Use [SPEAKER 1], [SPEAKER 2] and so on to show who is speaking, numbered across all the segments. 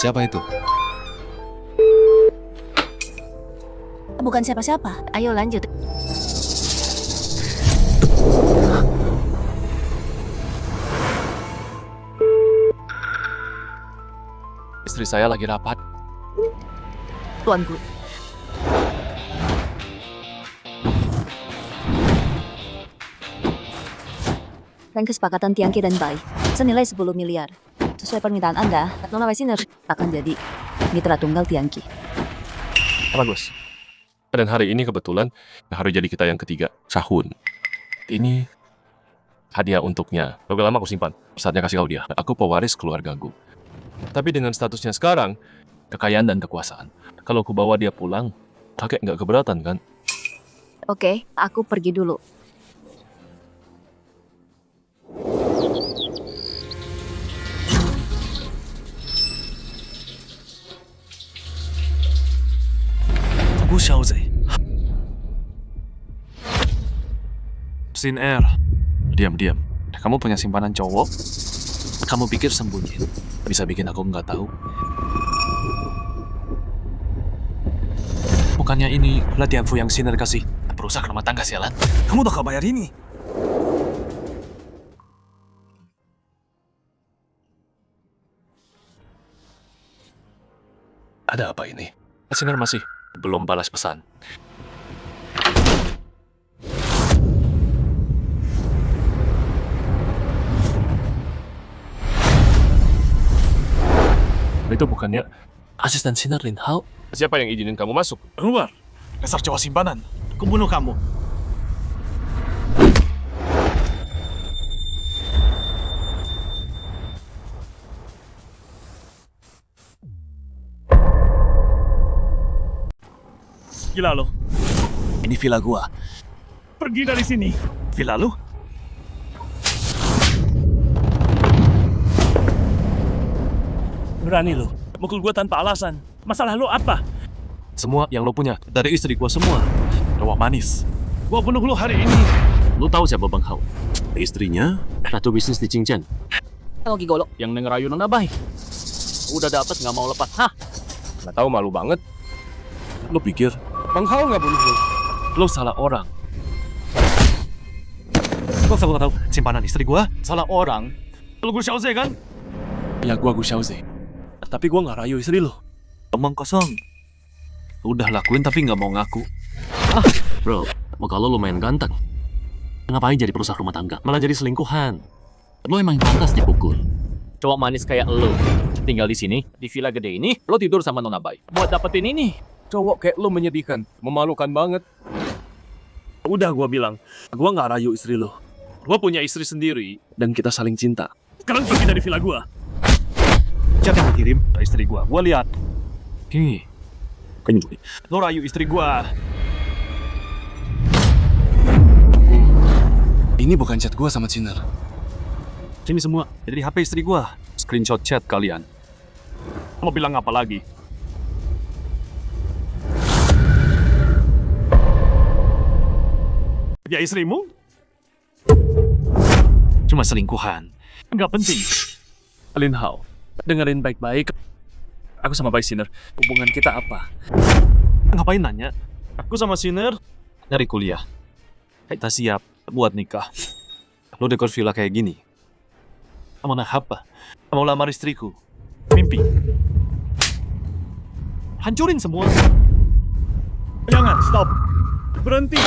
[SPEAKER 1] Siapa itu?
[SPEAKER 2] Bukan siapa-siapa. Ayo lanjut.
[SPEAKER 3] Istri saya lagi rapat.
[SPEAKER 2] Tuanku. Dan kesepakatan Tiangki dan Bai senilai 10 miliar. Sesuai permintaan Anda, Nona Waisiner akan jadi mitra tunggal Tiangki.
[SPEAKER 3] Bagus. Dan hari ini kebetulan hari jadi kita yang ketiga, Sahun. Ini hadiah untuknya. Udah lama aku simpan. Saatnya kasih kau dia. Aku pewaris keluargaku. Tapi dengan statusnya sekarang, kekayaan dan kekuasaan. Kalau aku bawa dia pulang, kakek nggak keberatan kan?
[SPEAKER 2] Oke, aku pergi dulu.
[SPEAKER 4] Gu Xiaozhe. Sin Air. Diam-diam. Kamu punya simpanan cowok? Kamu pikir sembunyi? Bisa bikin aku nggak tahu? Bukannya ini latihan Fu yang Sinner kasih? Perusak rumah tangga sialan. Kamu udah bayar ini?
[SPEAKER 3] Ada apa ini? Sinner masih belum balas pesan. Itu bukannya
[SPEAKER 4] Asisten Sinner Lin Hao?
[SPEAKER 3] siapa yang izinin kamu masuk?
[SPEAKER 4] Keluar! Dasar cowok simpanan. Aku bunuh kamu. Gila lo. Ini villa gua. Pergi dari sini. Villa lu? Berani lo. Mukul gua tanpa alasan. Masalah lo apa?
[SPEAKER 3] Semua yang lo punya.
[SPEAKER 4] Dari istri gua semua. Lawak manis. Gua bunuh lu hari ini.
[SPEAKER 5] Lu tahu siapa Bang Hao?
[SPEAKER 4] Istrinya?
[SPEAKER 5] Ratu bisnis di Qingzhen.
[SPEAKER 2] Lagi golok.
[SPEAKER 5] Yang ngerayu Nona Bai. Udah dapat nggak mau lepas. Hah?
[SPEAKER 3] Nggak tahu, malu banget.
[SPEAKER 4] Lu pikir
[SPEAKER 3] Bang Hao nggak bunuh lo.
[SPEAKER 4] lo salah orang? Kok aku nggak tahu simpanan istri gua salah orang? Lu Gu Xiaozhe kan?
[SPEAKER 3] Ya gua Gu Xiaozhe. Tapi gua nggak rayu istri lo.
[SPEAKER 4] Omong kosong. Udah lakuin tapi nggak mau ngaku.
[SPEAKER 5] Bro, muka lo lumayan ganteng. Ngapain jadi perusak rumah tangga? Malah jadi selingkuhan. Lo emang pantas dipukul. Cowok manis kayak lo tinggal di sini, di villa gede ini, lo tidur sama Nona Bai. Buat dapetin ini.
[SPEAKER 3] Cowok kayak lo menyedihkan, memalukan banget.
[SPEAKER 4] Udah gua bilang, gua nggak rayu istri lo. Gua punya istri sendiri dan kita saling cinta. Sekarang pergi dari villa gua. Chat yang dikirim dari istri gua lihat. Lo rayu istri gua.
[SPEAKER 1] Ini bukan chat gua sama Ciner.
[SPEAKER 4] Sini semua, jadi HP istri gua. Screenshot chat kalian. Mau bilang apa lagi? Ya istrimu? Cuma selingkuhan. Nggak penting. Lin Hao, dengerin baik-baik. Aku sama Bai Sinner, hubungan kita apa? Ngapain nanya? Aku sama Sinner nyari kuliah. Kita siap buat nikah. Lo dekor villa kayak gini. Kamu nak apa? Mau lamar istriku. Mimpi. Hancurin semua. Jangan, stop. Berhenti.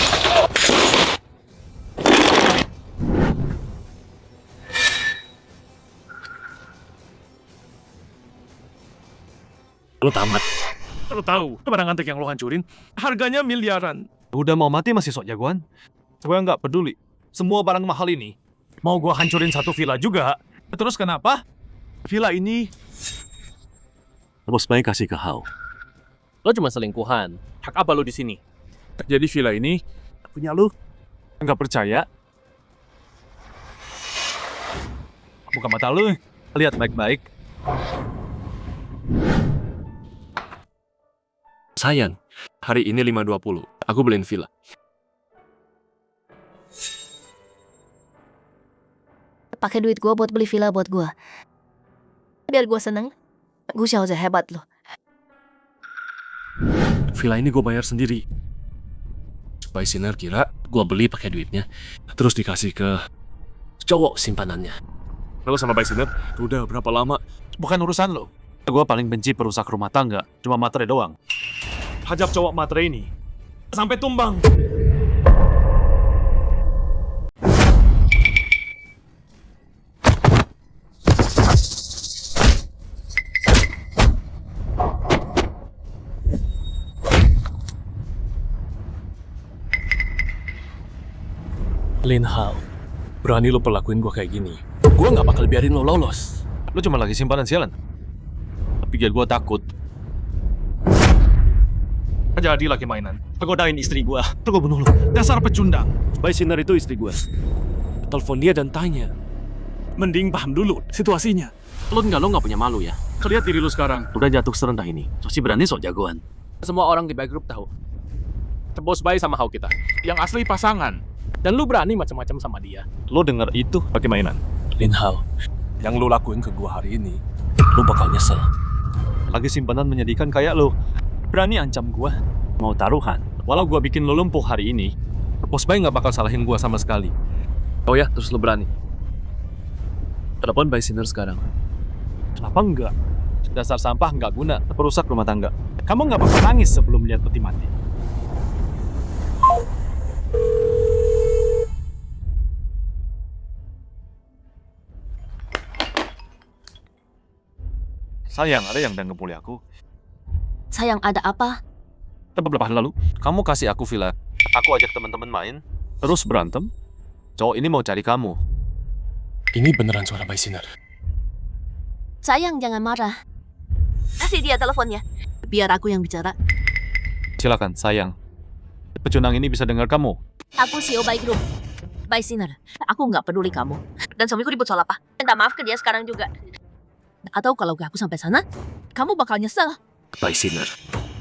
[SPEAKER 4] Lo tamat. Lo tahu, barang antik yang lo hancurin, harganya miliaran. Udah mau mati masih sok jagoan? Gue nggak peduli. Semua barang mahal ini, mau gue hancurin satu villa juga. Terus kenapa? Villa ini...
[SPEAKER 5] Bos Bai kasih ke Hao. Lo cuma selingkuhan. Hak apa lo di sini?
[SPEAKER 4] Jadi villa ini punya lu. Nggak percaya? Buka mata lu. Lihat baik-baik.
[SPEAKER 3] Sayang, hari ini 5.20. Aku beliin villa.
[SPEAKER 2] Pakai duit gua buat beli villa buat gua. Biar gua seneng. Gu Xiaoze hebat loh.
[SPEAKER 3] Villa ini gue bayar sendiri. Supaya Sinner kira gue beli pakai duitnya. Terus dikasih ke cowok simpanannya. Lalu sama Bay Sinner, udah berapa lama?
[SPEAKER 4] Bukan urusan lo. Gue paling benci perusak rumah tangga. Cuma materai doang. Hajab cowok materai ini. Sampai tumbang.
[SPEAKER 3] Lin Hao, berani lo perlakuin gue kayak gini. Gue gak bakal biarin lo lolos.
[SPEAKER 4] Lo cuma lagi simpanan sialan. Pikir gue takut. Jadi lagi mainan. Godain istri gue. Gue bunuh lo. Dasar pecundang.
[SPEAKER 3] Bay Sinner itu istri gue. Telepon dia dan tanya. Mending paham dulu situasinya.
[SPEAKER 5] Lo nggak punya malu ya?
[SPEAKER 3] Lihat diri lo sekarang.
[SPEAKER 5] Udah jatuh serendah ini. Sosi berani sok jagoan.
[SPEAKER 6] Semua orang di Bay Group tahu. Bos Bay sama Hao kita. Yang asli pasangan. Dan lu berani macam-macam sama dia.
[SPEAKER 4] Lo denger itu pakai mainan.
[SPEAKER 3] Lin Hao, yang lo lakuin ke gue hari ini, lo bakal nyesel.
[SPEAKER 4] Lagi simpanan menyedihkan kayak lo. Berani ancam gue. Mau taruhan. Walau gue bikin lo lumpuh hari ini, Bos Bay nggak bakal salahin gue sama sekali.
[SPEAKER 3] Oh ya, terus lo berani? Telepon Bay Sinner sekarang.
[SPEAKER 4] Kenapa enggak? Dasar sampah nggak guna, perusak rumah tangga. Kamu nggak bakal nangis sebelum lihat peti mati. Sayang, ada yang udah ngepuli aku.
[SPEAKER 2] Sayang, ada apa?
[SPEAKER 4] Beberapa hari lalu, kamu kasih aku villa. Aku ajak teman-teman main, terus berantem. Cowok ini mau cari kamu.
[SPEAKER 3] Ini beneran suara Bay Sinner.
[SPEAKER 2] Sayang, jangan marah. Kasih dia teleponnya. Biar aku yang bicara.
[SPEAKER 4] Silakan, sayang. Pecundang ini bisa dengar kamu.
[SPEAKER 2] Aku CEO Bay Group. Bay Sinner. Aku nggak peduli kamu. Dan suamiku ribut soal apa. Minta maaf ke dia sekarang juga. Atau kalau aku sampai sana, kamu bakal nyesel.
[SPEAKER 1] Bay Sinner,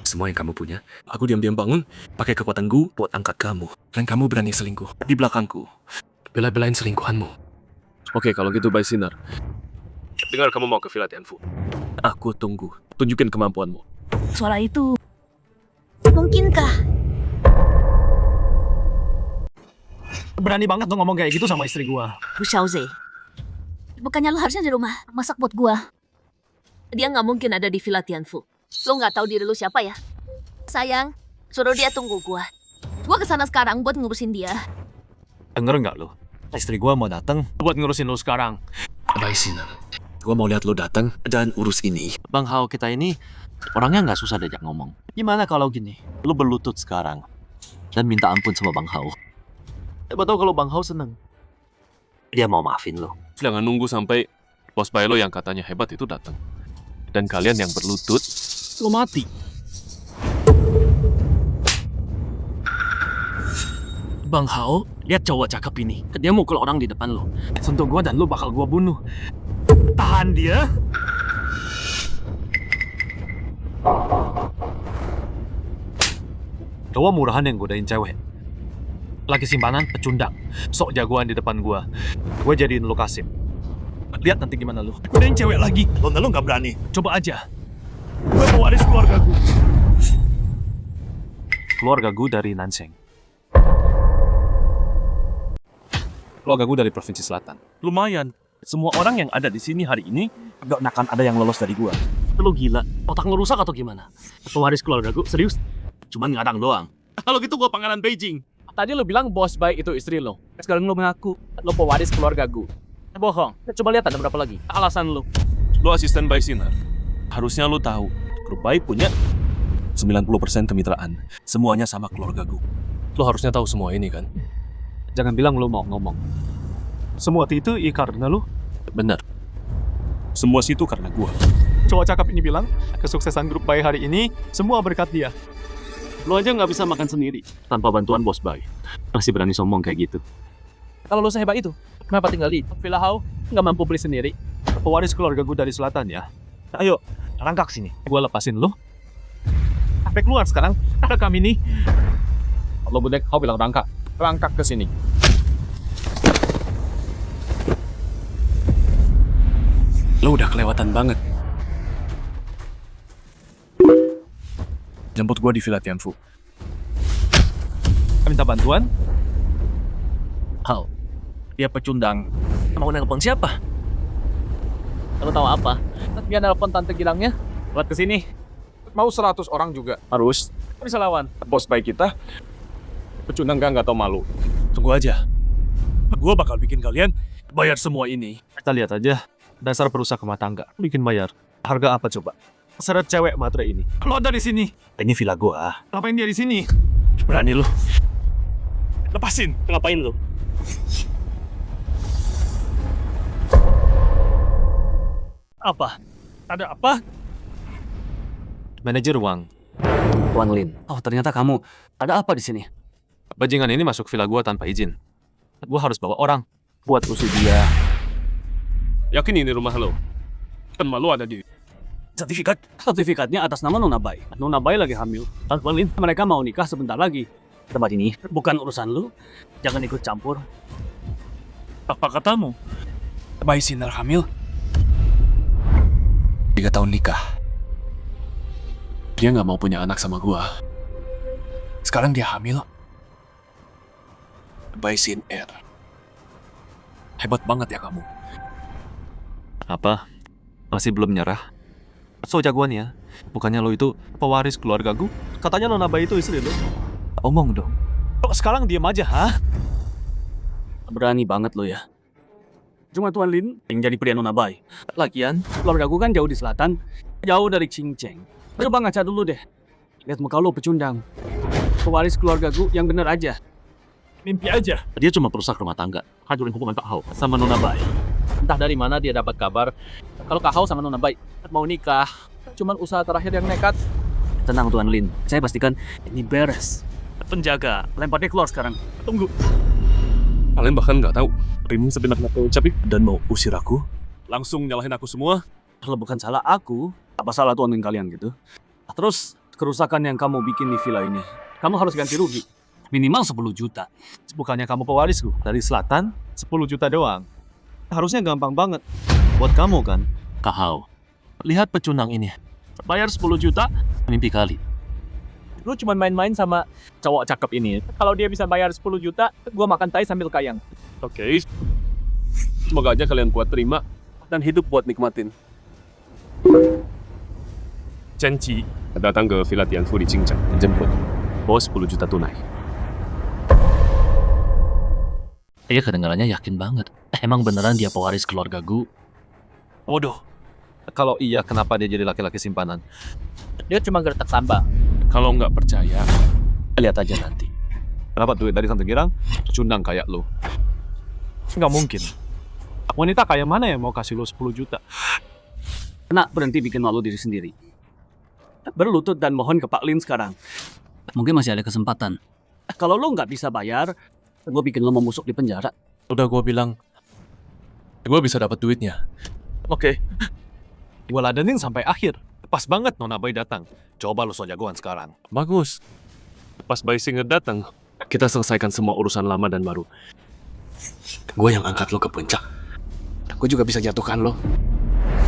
[SPEAKER 1] semua yang kamu punya, aku diam-diam bangun, pakai kekuatan gu buat angkat kamu. Dan kamu berani selingkuh di belakangku. Bela-belain selingkuhanmu.
[SPEAKER 3] Oke, kalau gitu Bay Sinner. Dengar kamu mau ke Villa Tianfu. Aku tunggu. Tunjukin kemampuanmu.
[SPEAKER 2] Suara itu... Mungkinkah?
[SPEAKER 4] Berani banget lo ngomong kayak gitu sama istri gua.
[SPEAKER 2] Gu Xiaoze. Bukannya lo harusnya di rumah masak buat gua. Dia nggak mungkin ada di Villa Tianfu. Lo nggak tahu diri lo siapa ya? Sayang, suruh dia tunggu gua. Gua kesana sekarang buat ngurusin dia.
[SPEAKER 4] Denger nggak lo? Istri gua mau datang buat ngurusin lo sekarang.
[SPEAKER 1] Bay Sinner, gua mau lihat lo datang dan urus ini.
[SPEAKER 5] Bang Hao kita ini orangnya nggak susah diajak ngomong. Gimana kalau gini? Lo berlutut sekarang dan minta ampun sama Bang Hao. Siapa tahu kalau Bang Hao seneng. Dia mau maafin lo.
[SPEAKER 3] Jangan nunggu sampai Bos Bay lo yang katanya hebat itu datang. Dan kalian yang berlutut, lo mati.
[SPEAKER 5] Bang Hao, lihat cowok cakep ini. Dia mukul orang di depan lo.
[SPEAKER 4] Sentuh gua dan lo bakal gua bunuh. Tahan dia. Cowok murahan yang godain cewek. Lagi simpanan pecundang. Sok jagoan di depan gua. Gua jadiin lo Kasim. Lihat nanti gimana lu. Godain cewek lagi. Lo nggak berani. Coba aja. Gue mau waris keluarga gue. Keluarga gue dari Nanseng. Keluarga gue dari Provinsi Selatan.
[SPEAKER 7] Lumayan. Semua orang yang ada di sini hari ini gak akan ada yang lolos dari gua.
[SPEAKER 5] Lo gila? Otak lo rusak atau gimana? Pewaris keluarga gue? Serius? Cuman ngadang doang.
[SPEAKER 7] Kalau gitu gua pangeran Beijing.
[SPEAKER 6] Tadi lu bilang Bos Bay itu istri lo. Sekarang lu mengaku lo pewaris keluarga gue. Bohong. Coba lihat ada berapa lagi. Alasan lu.
[SPEAKER 7] Lo asisten Bay Sinner. Harusnya lo tahu, grup Bay punya 90% kemitraan. Semuanya sama keluarga gue.
[SPEAKER 3] Lo harusnya tahu semua ini kan?
[SPEAKER 4] Jangan bilang lo mau ngomong. Semua itu karena lo.
[SPEAKER 3] Bener.
[SPEAKER 7] Semua situ karena gua.
[SPEAKER 4] Cowok cakep ini bilang, kesuksesan grup Bay hari ini semua berkat dia.
[SPEAKER 5] Lo aja nggak bisa makan sendiri tanpa bantuan Bos Bay. Masih berani sombong kayak gitu.
[SPEAKER 6] Kalau lu sehebat itu, kenapa tinggal di Villa Hao? Nggak mampu beli sendiri.
[SPEAKER 4] Pewaris keluarga gue dari selatan ya. Ayo, rangkak sini. Gue lepasin lo. Sampai keluar sekarang. Ada kami nih.
[SPEAKER 6] Lo budek, kau bilang rangkak. Rangkak ke sini.
[SPEAKER 1] Lo udah kelewatan banget.
[SPEAKER 4] Jemput gua di Villa Tianfu. Minta bantuan?
[SPEAKER 6] Hao, dia pecundang.
[SPEAKER 1] Mau nelpon siapa?
[SPEAKER 6] Lo tahu apa? Dia nelpon Tante Gilangnya buat kesini.
[SPEAKER 8] Mau 100 orang juga.
[SPEAKER 4] Harus.
[SPEAKER 6] Bisa lawan.
[SPEAKER 4] Bos baik kita. Pecundang nggak tahu malu.
[SPEAKER 1] Tunggu aja. Gua bakal bikin kalian bayar semua ini.
[SPEAKER 4] Kita lihat aja. Dasar perusahaan rumah tangga. Bikin bayar. Harga apa coba? Seret cewek matre ini.
[SPEAKER 8] Lo ada di sini.
[SPEAKER 1] Ini villa gua.
[SPEAKER 8] Ngapain dia di sini?
[SPEAKER 1] Berani lu. Lepasin. Ngapain lu? Apa? Ada apa?
[SPEAKER 4] Manajer uang.
[SPEAKER 6] Tuan Lin. Oh, ternyata kamu. Ada apa di sini?
[SPEAKER 4] Bajingan ini masuk villa gua tanpa izin. Gua harus bawa orang. Buat usir dia.
[SPEAKER 3] Yakin ini rumah lo? Kan malu ada di...
[SPEAKER 1] Sertifikat.
[SPEAKER 6] Sertifikatnya atas nama Nona Bai. Nona Bai lagi hamil. Tuan Lin, mereka mau nikah sebentar lagi. Tempat ini bukan urusan lu. Jangan ikut campur.
[SPEAKER 1] Apa katamu? Bayi Sinar hamil? 3 tahun nikah. Dia nggak mau punya anak sama gua. Sekarang dia hamil. Bayi Sinar. Hebat banget ya kamu.
[SPEAKER 4] Apa? Masih belum nyerah? So jagoannya. Bukannya lo itu pewaris keluarga gue? Katanya Nona Bai itu istri lo. Omong dong. Kok sekarang diem aja, hah?
[SPEAKER 6] Berani banget lo ya. Cuma Tuan Lin yang jadi pria Nona Bai. Lagian, keluarga gue kan jauh di selatan. Jauh dari Cinceng. Coba ngaca dulu deh. Lihat muka lo pecundang. Pewaris keluarga gue yang bener aja.
[SPEAKER 1] Mimpi aja.
[SPEAKER 5] Dia cuma perusak rumah tangga. Hancurin hubungan Kak Hao.
[SPEAKER 6] Sama Nona Bai. Entah dari mana dia dapat kabar kalau Kak Hao sama Nona Bai mau nikah. Cuman usaha terakhir yang nekat. Tenang Tuan Lin, saya pastikan ini beres. Penjaga, lempar dia keluar sekarang. Tunggu.
[SPEAKER 3] Kalian bahkan nggak tahu. Rim sebenarnya ucapin.
[SPEAKER 1] Dan mau usir aku?
[SPEAKER 3] Langsung nyalahin aku semua.
[SPEAKER 6] Kalau bukan salah aku, apa salah Tuan Lin kalian gitu? Terus, kerusakan yang kamu bikin di villa ini, kamu harus ganti rugi. Minimal 10 juta.
[SPEAKER 4] Bukannya kamu pewaris gue? Dari selatan, 10 juta doang. Harusnya gampang banget. Buat kamu kan?
[SPEAKER 5] Kak Hao, lihat pecundang ini.
[SPEAKER 6] Bayar 10 juta,
[SPEAKER 5] Mimpi kali.
[SPEAKER 6] lu cuma main-main sama cowok cakep ini. Kalau dia bisa bayar 10 juta, gua makan tai sambil kayang.
[SPEAKER 3] Oke. Semoga aja kalian kuat terima dan hidup buat nikmatin. Janji datang ke Villa Tianfu di Cincang. Jemput. Bos 10 juta tunai.
[SPEAKER 5] Iya kedengarannya yakin banget. Emang beneran dia pewaris keluarga gue?
[SPEAKER 1] Waduh.
[SPEAKER 4] Kalau iya, kenapa dia jadi laki-laki simpanan?
[SPEAKER 6] Dia cuma gertak samba.
[SPEAKER 3] Kalau nggak percaya,
[SPEAKER 6] Lihat aja nanti.
[SPEAKER 4] Dapat duit dari Tante Girang, pecundang kayak lo. Nggak mungkin. Wanita kayak mana yang mau kasih lo 10 juta?
[SPEAKER 6] Nak, berhenti bikin malu diri sendiri. Berlutut dan mohon ke Pak Lin sekarang. Mungkin masih ada kesempatan. Kalau lo nggak bisa bayar, gue bikin lo memusuk di penjara.
[SPEAKER 1] Udah gua bilang. Gua bisa dapat duitnya.
[SPEAKER 4] Oke. Gue ladenin sampai akhir. Pas banget Nona Bai datang. Coba lo so jagoan sekarang.
[SPEAKER 3] bagus. Pas Bai Singer datang, kita selesaikan semua urusan lama dan baru.
[SPEAKER 1] Gue yang angkat lo ke puncak. Gue juga bisa jatuhkan lo.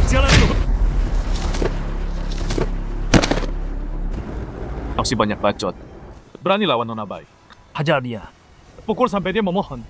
[SPEAKER 4] Jalan lo. Masih banyak bacot. Berani lawan Nona Bai.
[SPEAKER 8] Hajar dia.
[SPEAKER 4] Pukul sampai dia memohon.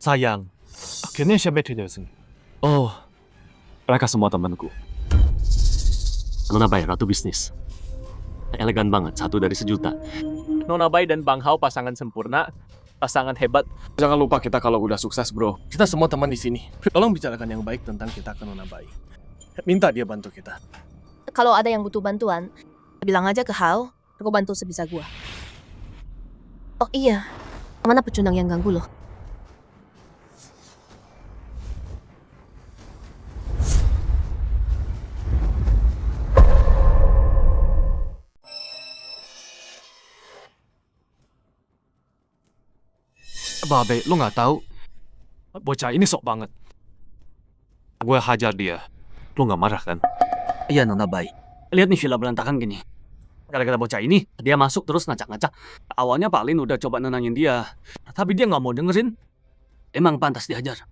[SPEAKER 4] Sayang, akhirnya siapa tidak sih? Oh, mereka semua temanku.
[SPEAKER 5] Nona Bai, ratu bisnis. Elegan banget, 1 dari 1 juta.
[SPEAKER 6] Nona Bai dan Bang Hao pasangan sempurna, pasangan hebat.
[SPEAKER 1] Jangan lupa kita kalau udah sukses, bro. Kita semua teman di sini. Tolong bicarakan yang baik tentang kita ke Nona Bai. Minta dia bantu kita.
[SPEAKER 2] Kalau ada yang butuh bantuan, bilang aja ke Hao, aku bantu sebisa gua. Oh iya, mana pecundang yang ganggu lo?
[SPEAKER 4] Babe, lu nggak tahu? Bocah ini sok banget. Gue hajar dia. Lu nggak marah kan?
[SPEAKER 6] Iya, Nona Bay. Lihat nih villa berantakan gini. Gara-gara bocah ini, dia masuk terus ngacak-ngacak. Awalnya Pak Lin udah coba nenangin dia. Tapi dia nggak mau dengerin. Emang pantas dihajar.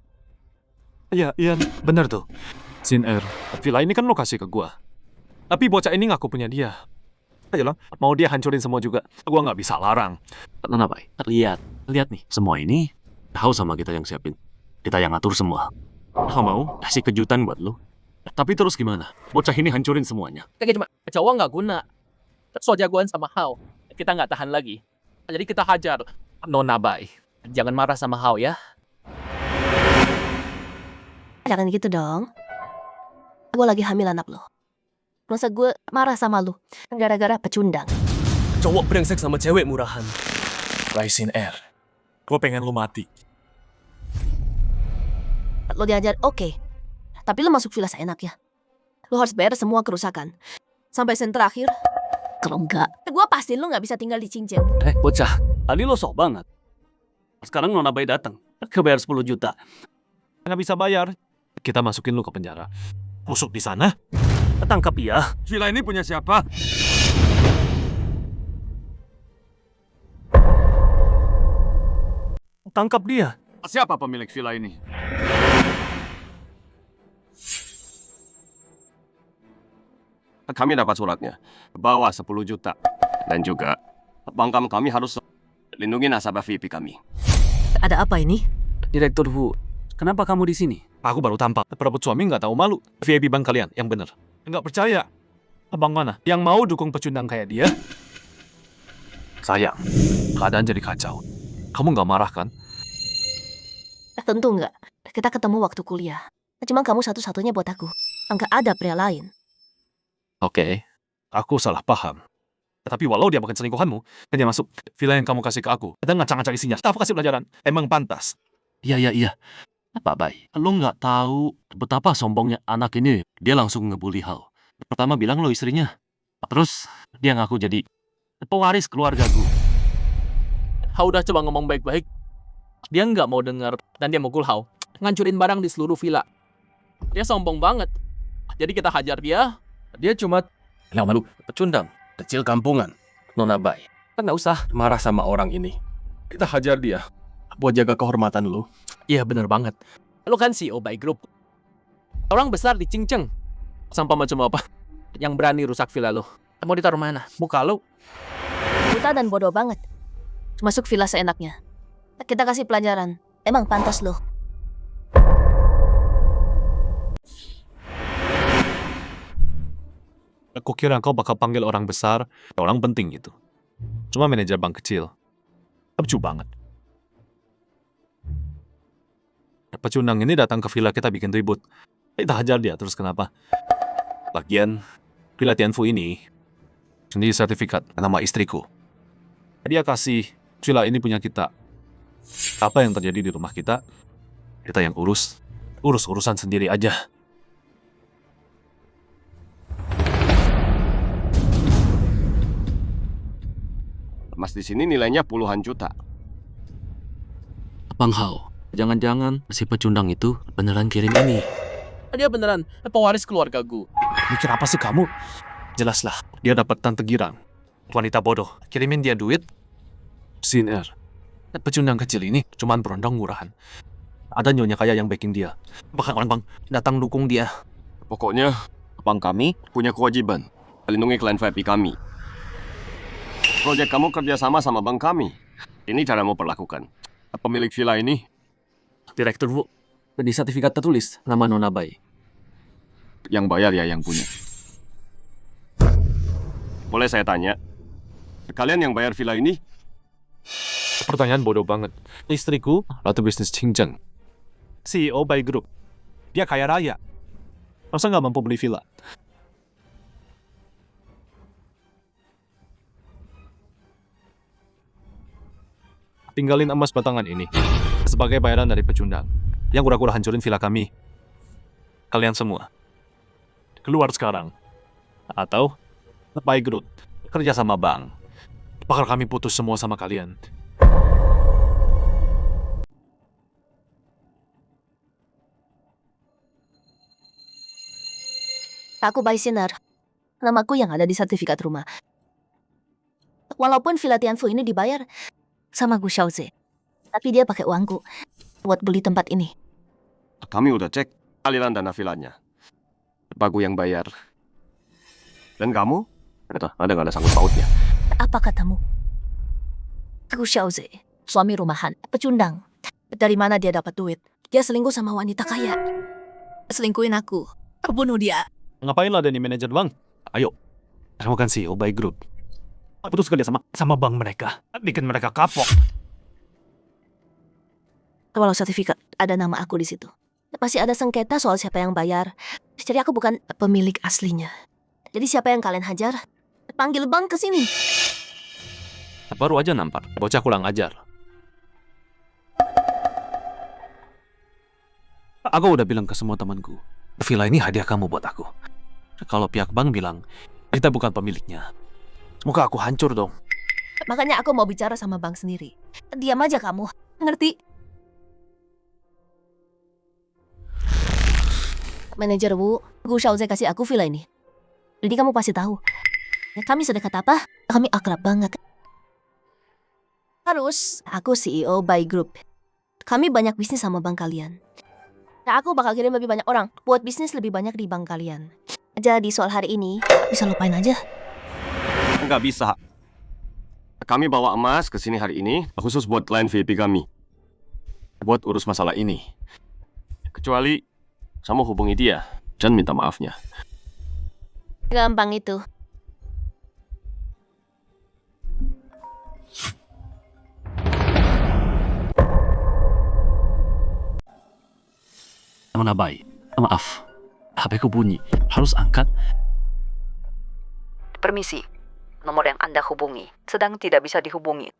[SPEAKER 4] Iya, Ian. Bener tuh. Sin Air. Villa ini kan lo kasih ke gue. Tapi bocah ini ngaku punya dia. Ayolah, mau dia hancurin semua juga. Gue nggak bisa larang.
[SPEAKER 5] Nona Bay, lihat nih. Semua ini tahu sama kita yang siapin. Kita yang ngatur semua. Kau mau kasih kejutan buat lu. Tapi terus gimana? Bocah ini hancurin semuanya.
[SPEAKER 9] Kayak cuma cowok nggak guna. So jagoan sama Hao. Kita nggak tahan lagi. Jadi kita hajar Nona Bay. Jangan marah sama Hao ya.
[SPEAKER 2] Jangan gitu dong. Gue lagi hamil anak lo. Masa gue marah sama lu gara-gara pecundang?
[SPEAKER 1] Cowok brengsek sama cewek murahan. Raisin Air. Gue pengen lu mati.
[SPEAKER 2] Lo diajar, oke. Tapi lo masuk villa seenaknya. Lo harus bayar semua kerusakan. Sampai sen terakhir. Kalau enggak, gue pastiin lo nggak bisa tinggal di Cincin.
[SPEAKER 6] Bocah, tadi lo sok banget. Sekarang Nona Bay datang. Kebayar 10 juta.
[SPEAKER 4] Nggak bisa bayar. Kita masukin lu ke penjara. Busuk di sana.
[SPEAKER 6] Tangkap ya.
[SPEAKER 8] Villa ini punya siapa?
[SPEAKER 6] Tangkap dia.
[SPEAKER 8] Siapa pemilik villa ini?
[SPEAKER 3] Kami dapat suratnya. Bawa 10 juta. Dan juga, bank kami harus lindungi nasabah VIP kami.
[SPEAKER 2] Ada apa ini?
[SPEAKER 6] Direktur Wu, kenapa kamu di sini?
[SPEAKER 4] Aku baru tampak. Perebut suami nggak tahu malu. VIP bank kalian, yang bener. Nggak percaya. Abang mana? Yang mau dukung pecundang kayak dia? Sayang, keadaan jadi kacau. Kamu nggak marah kan?
[SPEAKER 2] Tentu enggak. Kita ketemu waktu kuliah. Cuma kamu satu-satunya buat aku. Enggak ada pria lain.
[SPEAKER 4] Oke, aku salah paham. Tapi walau dia bukan selingkuhanmu, dan dia masuk villa yang kamu kasih ke aku, dan ngacak-ngacak isinya, aku kasih pelajaran. Emang pantas.
[SPEAKER 5] Iya. Pak Bay, lo nggak tahu betapa sombongnya anak ini. Dia langsung ngebully Hao. Pertama bilang lo istrinya. Terus dia ngaku jadi pewaris keluarga gue.
[SPEAKER 9] Hao udah coba ngomong baik-baik. Dia nggak mau dengar dan dia mukul Hao. Ngancurin barang di seluruh villa. Dia sombong banget. Jadi kita hajar dia.
[SPEAKER 1] Dia cuma yang malu pecundang, kecil kampungan. Nona Bay, kan nggak usah marah sama orang ini. Kita hajar dia buat jaga kehormatan lu.
[SPEAKER 9] Iya bener banget. Lo kan CEO Bay Group. Orang besar di Cincin. Sampah macam apa yang berani rusak villa lo? Mau ditaruh mana? Muka lo?
[SPEAKER 2] Buta dan bodoh banget. Masuk villa seenaknya. Kita kasih pelajaran. Emang pantas lo.
[SPEAKER 4] Aku kira kau bakal panggil orang besar, orang penting gitu. Cuma manajer bank kecil. Lucu banget. Pecundang ini datang ke villa kita bikin ribut. Kita hajar dia, terus kenapa? Lagian, villa Tianfu ini sendiri sertifikat nama istriku. Dia kasih villa ini punya kita. Apa yang terjadi di rumah kita yang urus urusan sendiri aja.
[SPEAKER 3] Emas di sini nilainya puluhan juta.
[SPEAKER 5] Bang Hao, jangan-jangan si pecundang itu beneran kirim ini.
[SPEAKER 9] Dia beneran pewaris keluarga gue.
[SPEAKER 4] Mikir apa sih kamu? Jelaslah, dia dapat tante girang. Wanita bodoh, kirimin dia duit. Siner, pecundang kecil ini cuman berondong murahan. Ada nyonya kaya yang backing dia. Bahkan orang bank datang dukung dia.
[SPEAKER 3] Pokoknya, bank kami punya kewajiban melindungi klien VIP kami. Proyek kamu kerjasama sama bank kami. Ini cara mau perlakukan. Pemilik villa ini,
[SPEAKER 6] Direktur Wu, di sertifikat tertulis nama Nona Bay.
[SPEAKER 3] yang bayar ya yang punya. Boleh saya tanya, kalian yang bayar villa ini?
[SPEAKER 4] Pertanyaan bodoh banget. Istriku, Ratu Bisnis Cincin. CEO Bay Group. Dia kaya raya. Masa nggak mampu beli villa? Tinggalin emas batangan ini sebagai bayaran dari pecundang yang kura-kura hancurin villa kami. Kalian semua keluar sekarang, atau Bay Group kerja sama bank. Bakal kami putus semua sama kalian.
[SPEAKER 2] Aku Baisiner. Namaku yang ada di sertifikat rumah. Walaupun villa Tianfu ini dibayar sama Gu Xiaoze, tapi dia pakai uangku buat beli tempat ini.
[SPEAKER 1] Kami udah cek aliran dana vilanya. Bagu yang bayar. Dan kamu? Ada nggak ada sangkut pautnya?
[SPEAKER 2] Apa katamu? Gu Xiaoze, suami rumahan, pecundang. Dari mana dia dapat duit? Dia selingkuh sama wanita kaya. Selingkuhin aku. Bunuh dia.
[SPEAKER 6] Ngapain lo ada nih manajer bank? Ayo, kamu kan CEO Baik Group. Putus kerja sama bank mereka. Bikin mereka kapok.
[SPEAKER 2] Walau sertifikat ada nama aku di situ, masih ada sengketa soal siapa yang bayar. Jadi aku bukan pemilik aslinya. Jadi siapa yang kalian hajar? Panggil bank ke sini.
[SPEAKER 5] Baru aja nampar, bocah kurang ajar.
[SPEAKER 6] Aku udah bilang ke semua temanku, villa ini hadiah kamu buat aku. Kalau pihak bank bilang, kita bukan pemiliknya, semoga aku hancur dong.
[SPEAKER 2] Makanya aku mau bicara sama bank sendiri. Diam aja kamu, ngerti? Manajer Wu, Gu Xiaoze kasih aku villa ini. Jadi kamu pasti tahu. Kami sedekat apa? Kami akrab banget. Harus, aku CEO Baik Group. Kami banyak bisnis sama bank kalian. Nah, aku bakal kirim lebih banyak orang buat bisnis lebih banyak di bank kalian. Jadi soal hari ini, bisa lupain aja.
[SPEAKER 1] Nggak bisa. Kami bawa emas ke sini hari ini khusus buat klien VIP kami. Buat urus masalah ini. Kecuali kamu hubungi dia dan minta maafnya.
[SPEAKER 2] Gampang itu.
[SPEAKER 5] Nona Bai, maaf. HP ku bunyi, harus angkat.
[SPEAKER 10] Permisi, nomor yang Anda hubungi sedang tidak bisa dihubungi.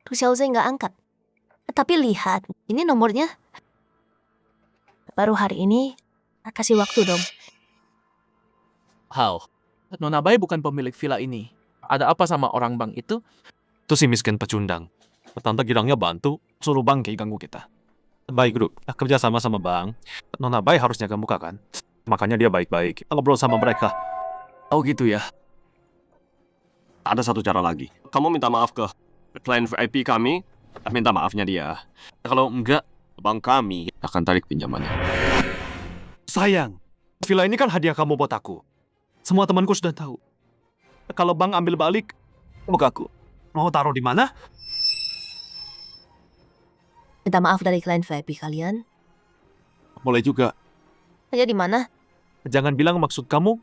[SPEAKER 2] Gu Xiaoze nggak angkat. Tapi lihat, ini nomornya. Baru hari ini, kasih waktu dong.
[SPEAKER 9] Hao, Nona Bai bukan pemilik villa ini. Ada apa sama orang bank itu?
[SPEAKER 6] Itu si miskin pecundang. Tante girangnya bantu, suruh bank kayak ganggu kita. Baik Group, kerja sama bank. Nona Bai harus jaga muka kan? Makanya dia baik-baik. Ngobrol sama mereka.
[SPEAKER 4] Oh gitu ya.
[SPEAKER 1] Ada satu cara lagi. Kamu minta maaf ke klien VIP kami, minta maafnya dia. Kalau enggak, bank kami akan tarik pinjamannya.
[SPEAKER 6] Sayang, villa ini kan hadiah kamu buat aku. Semua temanku sudah tahu. Kalau bank ambil balik, buka aku. Mau taruh di mana?
[SPEAKER 2] Minta maaf dari klien VIP kalian.
[SPEAKER 6] Boleh juga.
[SPEAKER 2] Kerja di mana?
[SPEAKER 6] Jangan bilang maksud kamu,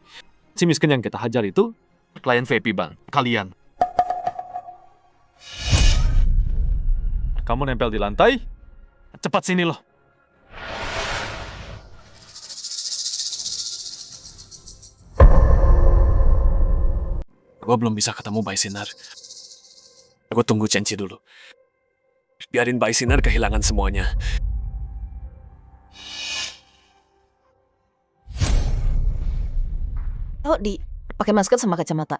[SPEAKER 6] si miskin yang kita hajar itu klien VIP bank. Kalian. Kamu nempel di lantai? Cepat sini loh.
[SPEAKER 4] Gue belum bisa ketemu Baisiner. Gue tunggu Cenci dulu. Biarin Baisiner kehilangan semuanya.
[SPEAKER 2] Oh, pakai masker sama kacamata.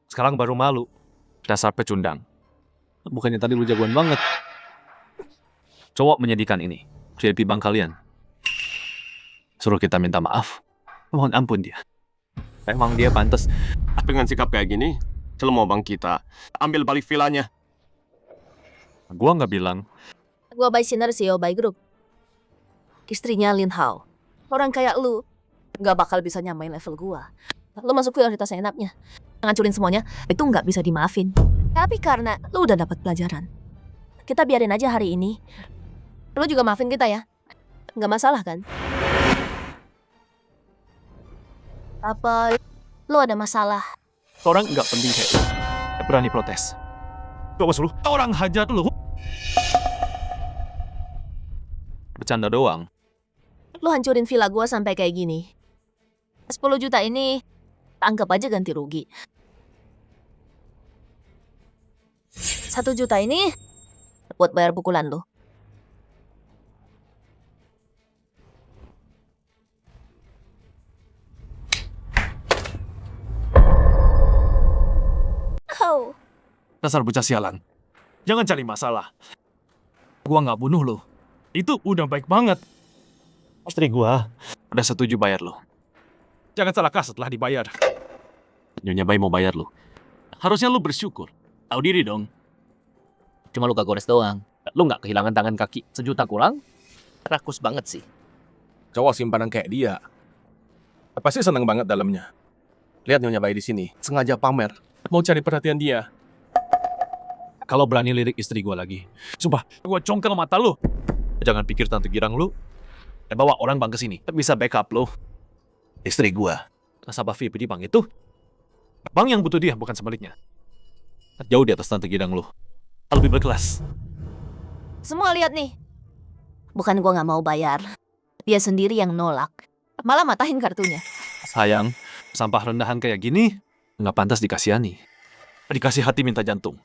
[SPEAKER 6] Sekarang baru malu.
[SPEAKER 5] Dasar pecundang.
[SPEAKER 6] Bukannya tadi lu jagoan banget. Cowok menyedihkan ini. VIP bank kalian. Suruh kita minta maaf. Mohon ampun dia. Emang dia pantas.
[SPEAKER 1] Dengan sikap kayak gini, mau bank kita ambil balik villanya.
[SPEAKER 6] Gua nggak bilang.
[SPEAKER 2] Gua Baisiner CEO Baik Group. Istrinya Lin Hao. Orang kayak lu nggak bakal bisa nyamain level gua. Lu masuk prioritas enaknya. Ngancurin semuanya, itu nggak bisa dimaafin. Tapi karena lu udah dapat pelajaran, kita biarin aja hari ini. Lu juga maafin kita ya. Nggak masalah kan? Apa lu ada masalah?
[SPEAKER 6] Orang nggak penting kayak lu. Berani protes. Gua suruh orang hajar lu. Bercanda doang.
[SPEAKER 2] Lu hancurin villa gua sampai kayak gini. 10 juta ini anggap aja ganti rugi. 1 juta ini buat bayar pukulan lu. Kau.
[SPEAKER 4] Dasar bocah sialan. Jangan cari masalah. Gua nggak bunuh lo. Itu udah baik banget.
[SPEAKER 6] Istri gua
[SPEAKER 4] Udah setuju bayar lo. Jangan salahkah setelah dibayar.
[SPEAKER 5] Nyonya Bai mau bayar lo. Harusnya lo bersyukur. Tahu diri dong.
[SPEAKER 9] Cuma luka gores doang. Lu nggak kehilangan tangan kaki. 1 juta kurang? Rakus banget sih.
[SPEAKER 3] Cowok simpanan kayak dia. Pasti seneng banget dalamnya. Lihat Nyonya Bai di sini, sengaja pamer. Mau cari perhatian dia.
[SPEAKER 4] Kalau berani lirik istri gue lagi, sumpah, gue congkel mata lu. Jangan pikir Tante Girang lu bawa orang bang ke sini. Bisa backup lu. Istri gue. Nasabah VIP di bank itu. Bank yang butuh dia, bukan sebaliknya. Jauh di atas Tante Girang lu. Lebih berkelas.
[SPEAKER 2] Semua lihat nih. Bukan gua nggak mau bayar. Dia sendiri yang nolak. Malah matahin kartunya.
[SPEAKER 4] Sayang, sampah rendahan kayak gini nggak pantas dikasihani. Dikasih hati minta jantung.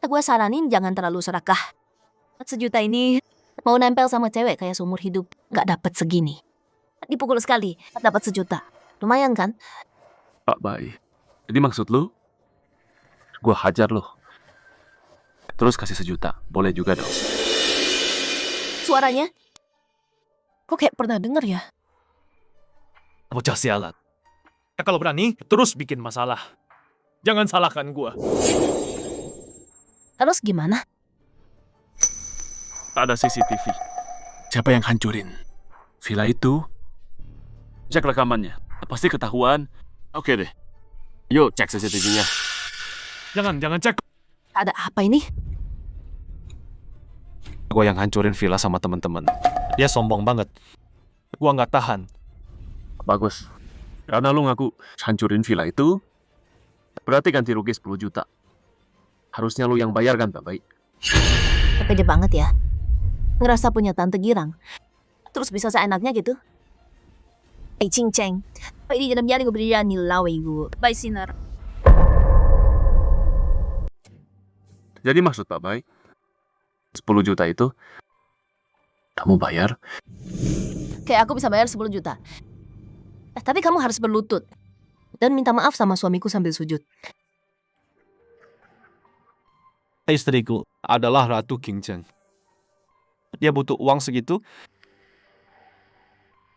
[SPEAKER 2] Gua saranin jangan terlalu serakah. 1 juta ini mau nempel sama cewek kayak seumur hidup. Nggak dapat segini. Dipukul sekali, dapat 1 juta. Lumayan kan?
[SPEAKER 3] Pak Bai, jadi maksud lu, gua hajar lu. Terus kasih 1 juta, boleh juga dong.
[SPEAKER 2] Suaranya? Kok kayak pernah denger ya?
[SPEAKER 4] Bocah sialan. Ya, kalau berani, terus bikin masalah. Jangan salahkan gua.
[SPEAKER 2] Terus gimana?
[SPEAKER 4] Ada CCTV. Siapa yang hancurin villa itu? Cek rekamannya. Pasti ketahuan.
[SPEAKER 1] Oke deh. Yuk cek CCTV-nya.
[SPEAKER 4] Jangan cek.
[SPEAKER 2] Ada apa ini?
[SPEAKER 4] Gua yang hancurin villa sama teman-teman. Dia sombong banget. Gua nggak tahan.
[SPEAKER 3] Bagus. Karena lu ngaku hancurin villa itu, berarti ganti rugi 10 juta. Harusnya lu yang bayar kan, Pak Bai?
[SPEAKER 2] Pede banget ya. Ngerasa punya Tante Girang. Terus bisa seenaknya gitu? Cing Cheng, Bai di dalam jari gue berani lawai gue. Bai Sinar.
[SPEAKER 3] Jadi maksud Pak Bai, 10 juta itu kamu bayar?
[SPEAKER 2] Kayak aku bisa bayar 10 juta. Tapi kamu harus berlutut. Dan minta maaf sama suamiku sambil sujud.
[SPEAKER 4] Istriku adalah Ratu King Cheng. Dia butuh uang segitu.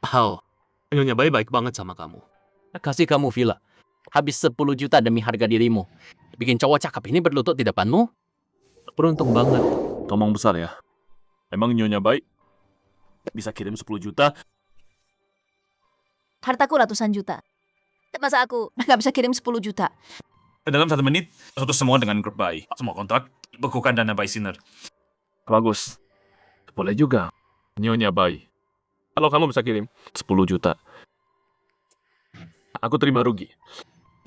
[SPEAKER 5] Hao, Nyonya Bai baik banget sama kamu. Kasih kamu villa. Habis 10 juta demi harga dirimu. Bikin cowok cakep ini berlutut di depanmu. Beruntung banget.
[SPEAKER 7] Ngomong besar ya. Emang Nyonya Bai bisa kirim 10 juta?
[SPEAKER 2] Hartaku ratusan juta. Masa aku gak bisa kirim 10 juta?
[SPEAKER 8] Dalam 1 menit, tutup semua dengan grup Bai. Semua kontrak, bekukan dana Bai Sinner.
[SPEAKER 3] Bagus. Boleh juga. Nyonya Bai. Kalau kamu bisa kirim 10 juta, aku terima rugi.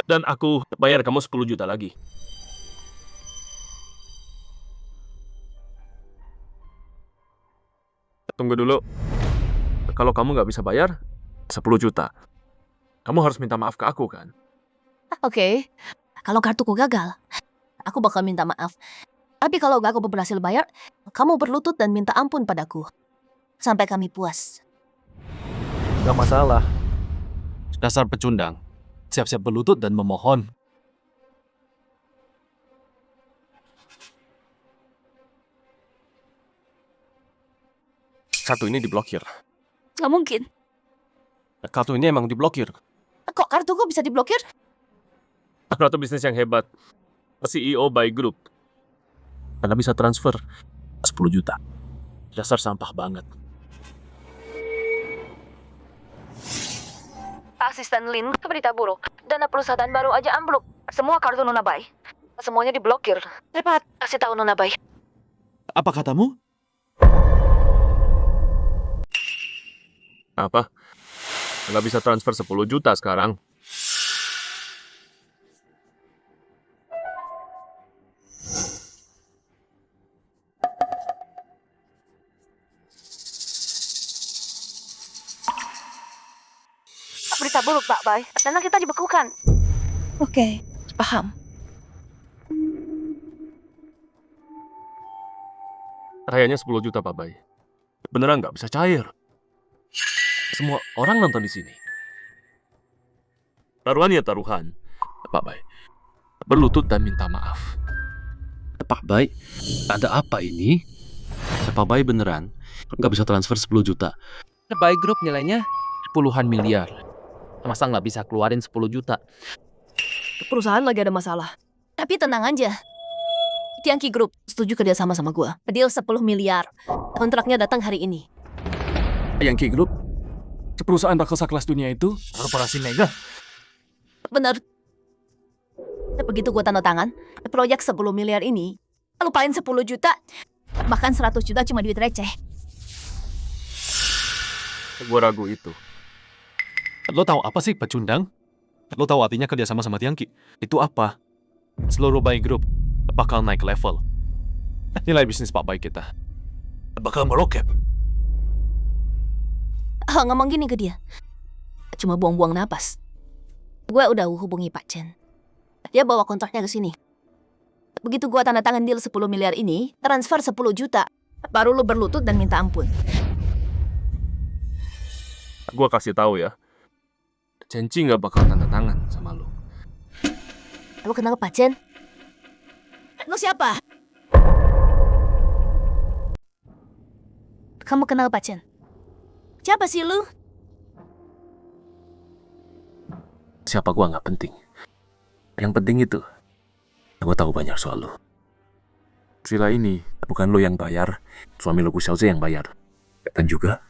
[SPEAKER 3] Dan aku bayar kamu 10 juta lagi. Tunggu dulu. Kalau kamu nggak bisa bayar 10 juta, kamu harus minta maaf ke aku kan?
[SPEAKER 2] Oke. Kalau kartuku gagal, aku bakal minta maaf. Tapi kalau aku berhasil bayar, kamu berlutut dan minta ampun padaku. Sampai kami puas.
[SPEAKER 4] Gak masalah. Dasar pecundang. Siap-siap berlutut dan memohon.
[SPEAKER 1] Kartu ini diblokir.
[SPEAKER 2] Gak mungkin.
[SPEAKER 1] Kartu ini emang diblokir.
[SPEAKER 2] Kok kartuku bisa diblokir?
[SPEAKER 3] Ratu bisnis yang hebat. CEO by Group. Karena bisa transfer 10 juta. Dasar sampah banget.
[SPEAKER 10] Asisten Lin, berita buruk. Dana perusahaan baru aja ambruk. Semua kartu Nona Bai. Semuanya diblokir. Cepat, kasih tahu Nona Bai.
[SPEAKER 4] Apa katamu?
[SPEAKER 3] Apa? Nggak bisa transfer 10 juta sekarang.
[SPEAKER 10] Berita buruk, Pak Bai. Dana kita dibekukan.
[SPEAKER 2] Oke, paham.
[SPEAKER 3] Kayaknya 10 juta, Pak Bai. Beneran nggak bisa cair. Semua orang nonton di sini. Taruhan ya taruhan. Pak Bai, berlutut dan minta maaf.
[SPEAKER 5] Pak Bai, ada apa ini? Pak Bai beneran nggak bisa transfer 10 juta.
[SPEAKER 9] Bai Group nilainya puluhan miliar. Masa nggak bisa keluarin 10 juta?
[SPEAKER 2] Perusahaan lagi ada masalah. Tapi tenang aja. Tiangki Group setuju kerja sama gua. Deal 10 miliar. Kontraknya datang hari ini.
[SPEAKER 6] Yang Group, perusahaan raksasa kelas dunia itu,
[SPEAKER 4] Korporasi mega.
[SPEAKER 2] Bener. Begitu gua tanda tangan, proyek 10 miliar ini, lupain 10 juta, bahkan 100 juta cuma duit receh.
[SPEAKER 4] Gue ragu itu. Lo tahu apa sih pecundang? Lo tahu artinya kerja sama Tiangki? Itu apa? Seluruh Bai Group bakal naik level. Nilai bisnis Pak Bai kita bakal meroket.
[SPEAKER 2] Ngomong gini ke dia. Cuma buang-buang napas. Gue udah hubungi Pak Chen. Dia bawa kontraknya ke sini. Begitu gue tanda tangan deal 10 miliar ini, transfer 10 juta. Baru lu berlutut dan minta ampun.
[SPEAKER 3] Gua kasih tahu ya. Cenci nggak bakal tanda tangan sama lu.
[SPEAKER 2] Lu kenal Pak Chen? Lu siapa? Kamu kenal Pak Chen? Siapa sih lu?
[SPEAKER 3] Siapa gua nggak penting. Yang penting itu, gua tahu banyak soal lu. Villa ini bukan lo yang bayar, suami lo Gu Xiaoze yang bayar. Dan juga,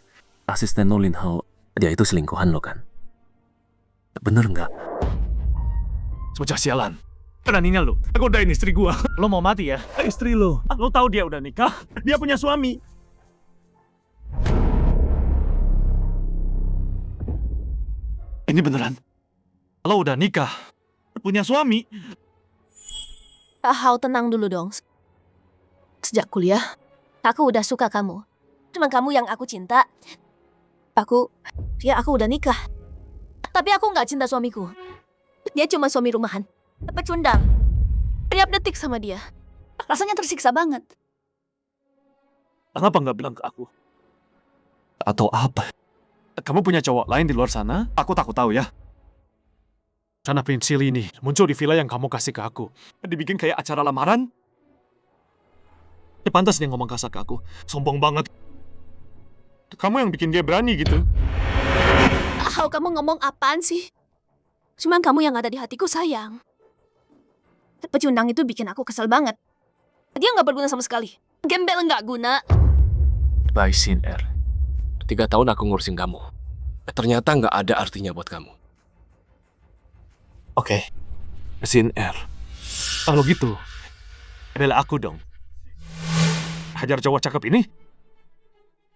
[SPEAKER 3] asisten lo Lin Hao, dia itu selingkuhan lo kan? Bener nggak?
[SPEAKER 4] Bocah sialan. Beraninya lo godain istri gua. Lo mau mati ya? Istri lo. Lo tahu dia udah nikah? Dia punya suami. Ini beneran? Lo udah nikah? Punya suami?
[SPEAKER 2] Hao, tenang dulu dong. Sejak kuliah, aku udah suka kamu. Cuma kamu yang aku cinta. Aku udah nikah. Tapi aku nggak cinta suamiku. Dia cuma suami rumahan. Pecundang. Tiap detik sama dia. Rasanya tersiksa banget.
[SPEAKER 4] Kenapa nggak bilang ke aku? Atau apa? Kamu punya cowok lain di luar sana? Aku takut tahu ya. Rencana pensil ini muncul di villa yang kamu kasih ke aku. Dibikin kayak acara lamaran. Ya pantas dia ngomong kasar ke aku. Sombong banget. Kamu yang bikin dia berani gitu.
[SPEAKER 2] Hao, kamu ngomong apaan sih? Cuma kamu yang ada di hatiku, sayang. Pecundang itu bikin aku kesel banget. Dia nggak berguna sama sekali. Gembel nggak guna.
[SPEAKER 3] Bai Sin Er, 3 tahun aku ngurusin kamu. Ternyata nggak ada artinya buat kamu.
[SPEAKER 4] Oke. Sin Er. Kalau gitu, bela aku dong. Hajar cowok cakep ini.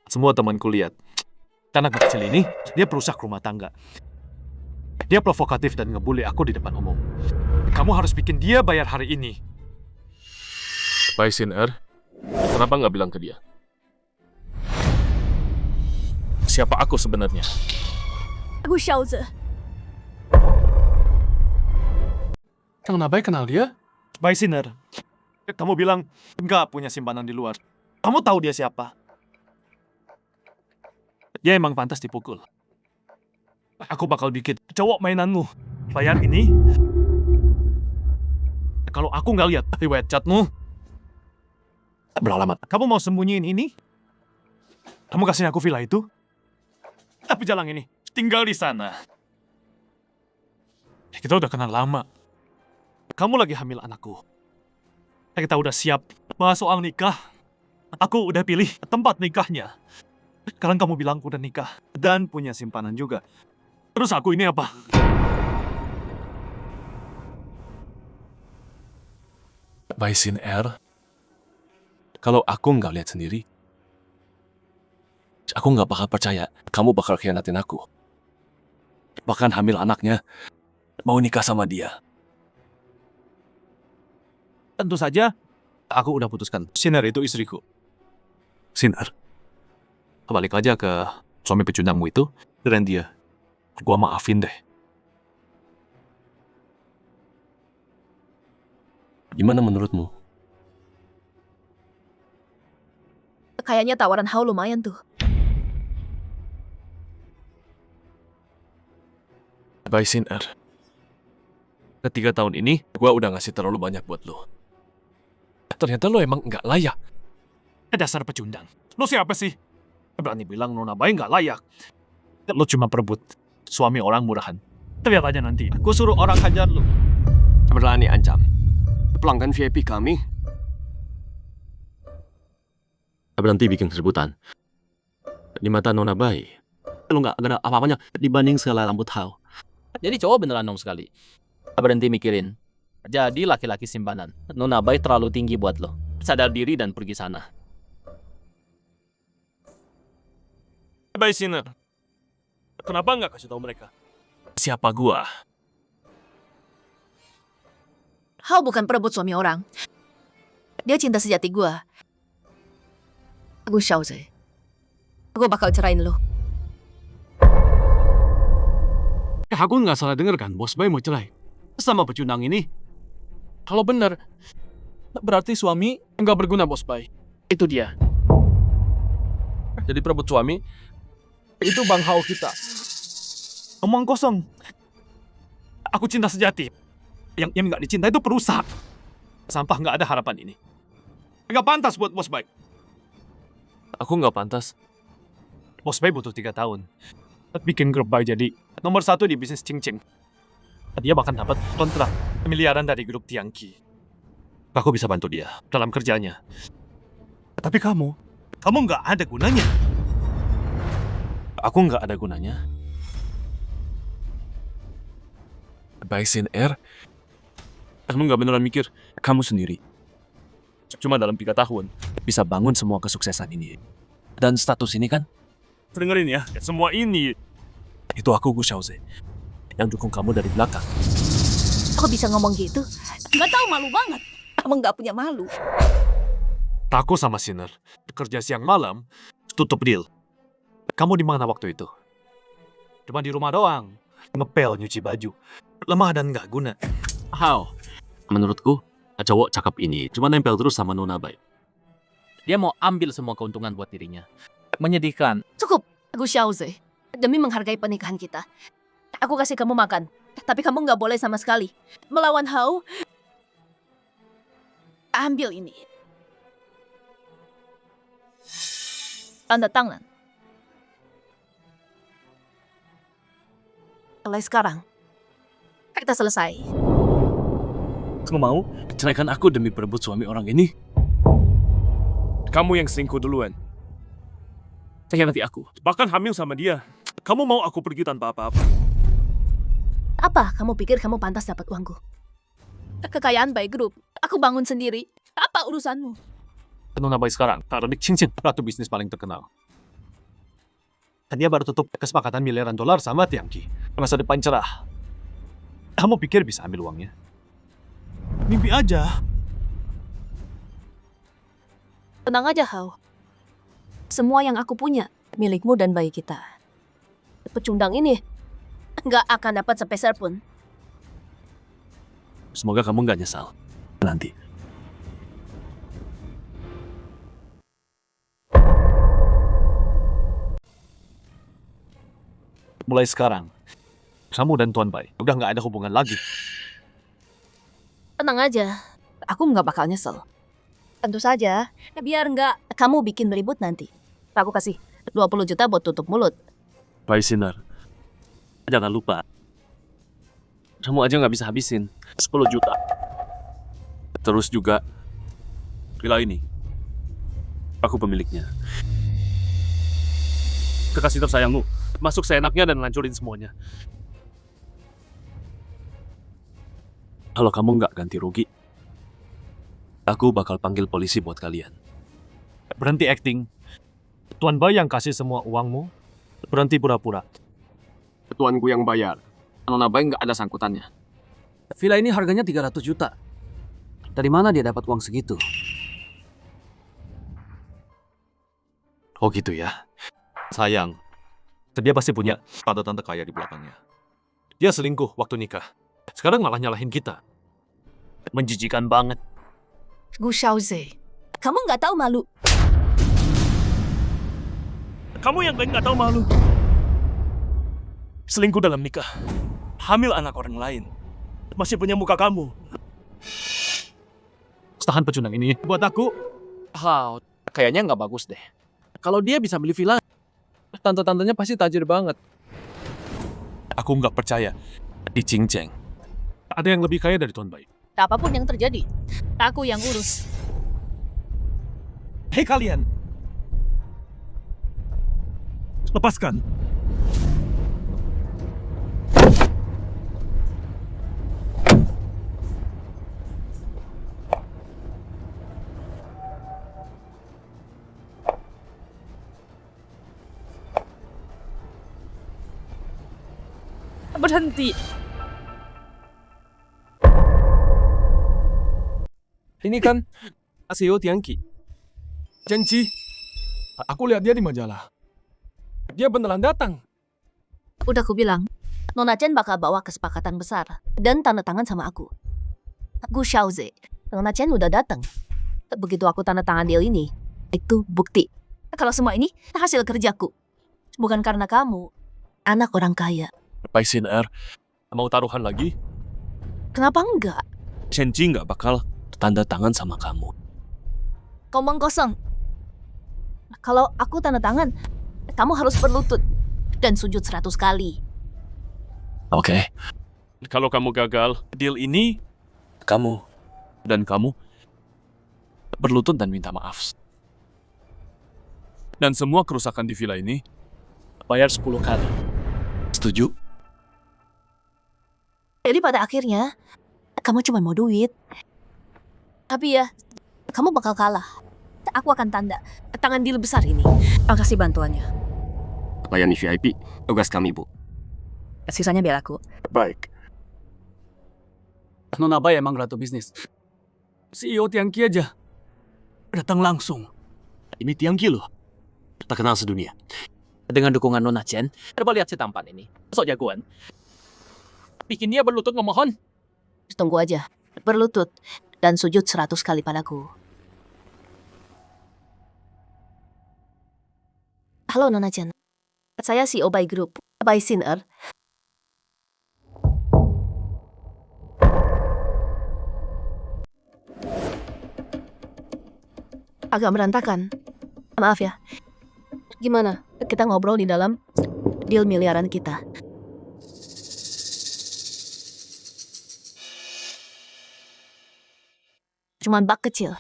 [SPEAKER 4] Semua temanku lihat. Anak kecil ini, dia perusak rumah tangga. Dia provokatif dan ngebully aku di depan umum. Kamu harus bikin dia bayar hari ini.
[SPEAKER 3] Bai Sin Er, kenapa nggak bilang ke dia? Siapa aku sebenarnya?
[SPEAKER 2] Gu Xiaoze.
[SPEAKER 4] Kang Nabai kenal dia? Bai Sinner. Kamu bilang nggak punya simpanan di luar. Kamu tahu dia siapa? Dia emang pantas dipukul. Aku bakal bikin cowok mainanmu. Bayar ini. Kalau aku nggak lihat riwayat chatmu, beralamat. Kamu mau sembunyiin ini? Kamu kasih aku villa itu? Tapi jalan ini, tinggal di sana. Kita udah kenal lama. Kamu lagi hamil anakku. Kita udah siap bahas soal nikah. Aku udah pilih tempat nikahnya. Sekarang kamu bilang udah nikah dan punya simpanan juga. Terus aku ini apa?
[SPEAKER 3] Bai Sin Er, kalau aku nggak lihat sendiri, aku nggak bakal percaya kamu bakal khianatin aku. Bahkan hamil anaknya, mau nikah sama dia.
[SPEAKER 4] Tentu saja, aku udah putuskan. Sinar itu istriku. Sinar, balik aja ke suami pecundangmu itu, dan dia. Gua maafin deh.
[SPEAKER 3] Gimana menurutmu?
[SPEAKER 2] Kayaknya tawaran Hao lumayan tuh.
[SPEAKER 3] Bai Sin Er, 3 tahun ini, gua udah ngasih terlalu banyak buat lo. Ternyata lo emang nggak layak.
[SPEAKER 4] Dasar pecundang. Lo siapa sih? Berani bilang Nona Bai nggak layak. Lo cuma perebut suami orang murahan. Tapi apa aja nanti. Aku suruh orang hajar lo.
[SPEAKER 1] Berani ancam. Pelanggan VIP kami.
[SPEAKER 5] Berhenti bikin keributan. Di mata Nona Bai, lo nggak ada apa-apanya dibanding segala rambut Hao.
[SPEAKER 9] Jadi cowok beneran dong sekali. Berhenti mikirin. Jadi laki-laki simpanan. Nona Bai terlalu tinggi buat lo. Sadar diri dan pergi sana.
[SPEAKER 7] Bye, Sinner. Kenapa nggak kasih tahu mereka? Siapa gua?
[SPEAKER 2] Hao bukan perebut suami orang. Dia cinta sejati gua. Gu Xiaozhe. Gua bakal cerain lo.
[SPEAKER 6] Aku nggak salah dengar kan, Bos Bai mau cerai. Sama pecundang ini.
[SPEAKER 9] Kalau bener, berarti suami nggak berguna, Bos Bai. Itu dia.
[SPEAKER 4] Jadi perebut suami, itu Bang Hao kita. Omong kosong. Aku cinta sejati. Yang nggak dicinta itu perusak. Sampah nggak ada harapan ini. Nggak pantas buat Bos Bai.
[SPEAKER 7] Aku nggak pantas.
[SPEAKER 4] Bos Bai butuh 3 tahun. Bikin grup Bai jadi nomor 1 di bisnis cincin. Dia bahkan dapat kontrak miliaran dari grup Tiangqi. Aku bisa bantu dia dalam kerjanya. Tapi kamu nggak ada gunanya.
[SPEAKER 7] Aku nggak ada gunanya. Bai Sin Er, kamu nggak beneran mikir kamu sendiri. Cuma dalam 3 tahun bisa bangun semua kesuksesan ini. Dan status ini kan? Dengerin ya, semua ini itu aku Gu Xiaozhe yang dukung kamu dari belakang.
[SPEAKER 2] Kok bisa ngomong gitu? Nggak tahu, malu banget. Emang nggak punya malu.
[SPEAKER 4] Aku sama Sinner kerja siang malam, tutup deal. Kamu di mana waktu itu? Cuma di rumah doang, ngepel nyuci baju. Lemah dan nggak guna.
[SPEAKER 5] Hao, menurutku cowok cakep ini cuma nempel terus sama Nona Bai.
[SPEAKER 9] Dia mau ambil semua keuntungan buat dirinya. Menyedihkan.
[SPEAKER 2] Cukup, Gu Xiaozhe. Demi menghargai pernikahan kita. Aku kasih kamu makan. Tapi kamu nggak boleh sama sekali melawan Hao. Ambil ini. Tanda tangan. Mulai sekarang, kita selesai.
[SPEAKER 7] Kamu mau ceraikan aku demi perebut suami orang ini? Kamu yang selingkuh duluan. Nanti aku. Bahkan hamil sama dia. Kamu mau aku pergi tanpa apa-apa?
[SPEAKER 2] Apa kamu pikir kamu pantas dapat uangku? Kekayaan Bai Group, aku bangun sendiri. Apa urusanmu?
[SPEAKER 4] Nona Bai sekarang, Radik Cincin, ratu bisnis paling terkenal. Dan dia baru tutup kesepakatan miliaran dolar sama Tiangqi. Masa depan cerah. Kamu pikir bisa ambil uangnya? Mimpi aja.
[SPEAKER 2] Tenang aja, Hao. Semua yang aku punya, milikmu dan bayi kita. Pecundang ini nggak akan dapat sepeser pun.
[SPEAKER 7] Semoga kamu nggak nyesal nanti.
[SPEAKER 4] Mulai sekarang, kamu dan Tuan Bai udah nggak ada hubungan lagi.
[SPEAKER 2] Tenang aja, aku nggak bakal nyesel. Tentu saja, biar nggak kamu bikin ribut nanti. Aku kasih 20 juta buat tutup mulut.
[SPEAKER 7] Bai Sinner, jangan lupa. Kamu aja nggak bisa habisin 10 juta. Terus juga, villa ini, aku pemiliknya. Kekasih tersayangmu, masuk seenaknya dan lancurin semuanya. Kalau kamu nggak ganti rugi, aku bakal panggil polisi buat kalian.
[SPEAKER 4] Berhenti acting. Tuan Bai yang kasih semua uangmu, berhenti pura-pura.
[SPEAKER 1] Tuanku yang bayar. Nona Bai nggak ada sangkutannya.
[SPEAKER 6] Villa ini harganya 300 juta. Dari mana dia dapat uang segitu?
[SPEAKER 4] Oh gitu ya. Sayang. Dia pasti punya tante-tante kaya di belakangnya. Dia selingkuh waktu nikah. Sekarang malah nyalahin kita. Menjijikan banget.
[SPEAKER 2] Gu Xiaozhe, kamu nggak tahu malu.
[SPEAKER 7] Kamu yang nggak tahu malu. Selingkuh dalam nikah. Hamil anak orang lain. Masih punya muka kamu.
[SPEAKER 4] Tahan pecundang ini buat aku.
[SPEAKER 9] Hao, kayaknya nggak bagus deh. Kalau dia bisa beli villa, tante-tantenya pasti tajir banget.
[SPEAKER 7] Aku nggak percaya. Di Cinceng, ada yang lebih kaya dari Tuan Bai.
[SPEAKER 2] Apapun yang terjadi, aku yang urus.
[SPEAKER 4] Hei kalian! Lepaskan!
[SPEAKER 2] Berhenti.
[SPEAKER 7] Ini kan CEO Tiangki. Janji. Aku lihat dia di majalah. Dia beneran datang.
[SPEAKER 2] Udah aku bilang, Nona Chen bakal bawa kesepakatan besar dan tanda tangan sama aku. Gu Xiaoze, Nona Chen udah datang. Begitu aku tanda tangan deal ini, itu bukti. Kalau semua ini hasil kerjaku. Bukan karena kamu, anak orang kaya.
[SPEAKER 3] Bai Sin Er, mau taruhan lagi?
[SPEAKER 2] Kenapa enggak?
[SPEAKER 3] Chen Ji nggak bakal tanda tangan sama kamu.
[SPEAKER 2] Ngomong kosong. Kalau aku tanda tangan, kamu harus berlutut dan sujud 100 kali.
[SPEAKER 3] Oke. Kalau kamu gagal, deal ini kamu dan kamu berlutut dan minta maaf. Dan semua kerusakan di villa ini
[SPEAKER 6] Bayar 10 kali.
[SPEAKER 3] setuju?
[SPEAKER 2] Jadi pada akhirnya, kamu cuma mau duit. Tapi ya, kamu bakal kalah. Aku akan tanda tangan deal besar ini. Makasih bantuannya.
[SPEAKER 1] Layani VIP, tugas kami, Bu.
[SPEAKER 2] Sisanya biar aku.
[SPEAKER 1] Baik.
[SPEAKER 6] Nona Bai emang ratu bisnis. CEO Tiangki aja datang langsung.
[SPEAKER 5] Ini Tiangki loh. Terkenal sedunia. Dengan dukungan Nona Chen,
[SPEAKER 9] Coba lihat si tampan ini. Sok jagoan. Bikin dia berlutut memohon.
[SPEAKER 2] Tunggu aja. Berlutut dan sujud 100 kali padaku. Halo Nona Chen. Saya CEO Bai Group, Bai Sin Er. Agak berantakan. Maaf ya. Gimana? Kita ngobrol di dalam deal miliaran kita. Cuman bak kecil.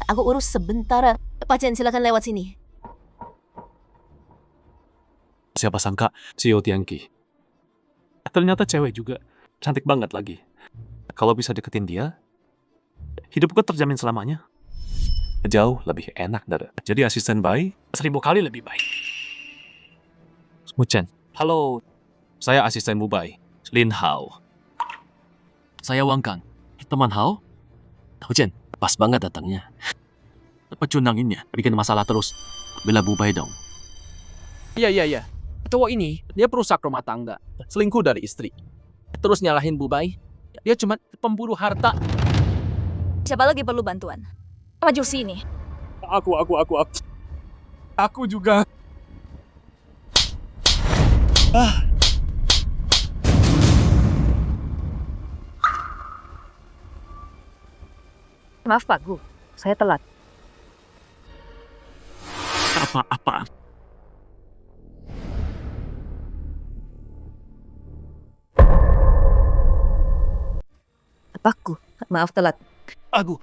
[SPEAKER 2] Aku urus sebentar. Pak Chen, silakan lewat sini.
[SPEAKER 7] Siapa sangka CEO Tiangki. Ternyata cewek juga. Cantik banget lagi. Kalau bisa deketin dia, hidupku terjamin selamanya. Jauh lebih enak dari jadi asisten Bai 1000 kali lebih baik. Smuchen. Halo. Saya asisten Bu Bai, Lin Hao.
[SPEAKER 5] saya Wang Kang. Teman Hao? Chen, pas banget datangnya. Pecundanginnya bikin masalah terus. Bela Bu Bai dong.
[SPEAKER 9] Iya. Cowok ini, dia perusak rumah tangga. Selingkuh dari istri. Terus nyalahin Bu Bai. Dia cuma pemburu harta.
[SPEAKER 2] Siapa lagi perlu bantuan? Maju sini.
[SPEAKER 7] Aku juga.
[SPEAKER 2] Maaf Pak Gu, saya telat.
[SPEAKER 6] Apa-apa.
[SPEAKER 2] Pak Gu, maaf telat.
[SPEAKER 4] Aku.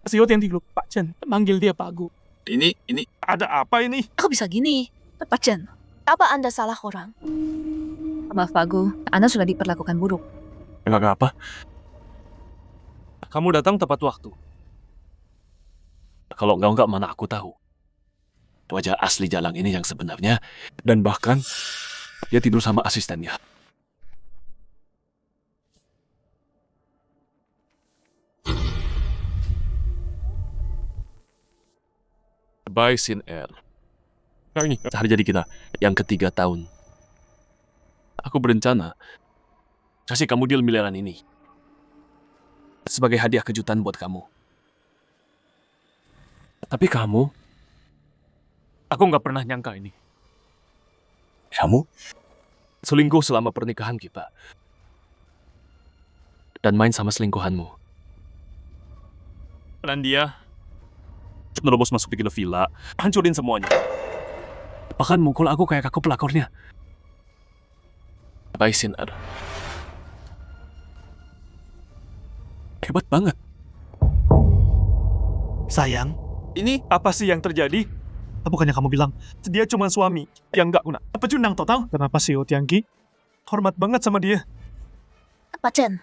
[SPEAKER 4] CEO Tiangki Group, Pak Chen. Manggil dia Pak Gu.
[SPEAKER 8] Ini
[SPEAKER 4] Ada apa ini?
[SPEAKER 2] Kok bisa gini? Pak Chen, apa Anda salah orang? Maaf Pak Gu, Anda sudah diperlakukan buruk.
[SPEAKER 3] Enggak apa. Kamu datang tepat waktu. Kalau enggak mana aku tahu. Wajah asli Jalang ini yang sebenarnya. Dan bahkan dia tidur sama asistennya. Bai Sin Er. Nah ini hari jadi kita yang ketiga tahun. Aku berencana kasih kamu deal miliaran ini sebagai hadiah kejutan buat kamu. Tapi kamu,
[SPEAKER 4] Aku nggak pernah nyangka ini.
[SPEAKER 3] kamu selingkuh selama pernikahan kita dan main sama selingkuhanmu.
[SPEAKER 4] Dan dia nerobos masuk di villa, hancurin semuanya. Bahkan mukul aku kayak aku pelakornya.
[SPEAKER 3] Bai Sin Er. Hebat banget.
[SPEAKER 4] Sayang, ini apa sih yang terjadi? Bukannya kamu bilang, dia cuma suami yang nggak guna. Pecundang total. Kenapa sih Tiangki? Hormat banget sama dia.
[SPEAKER 2] Pak Chen,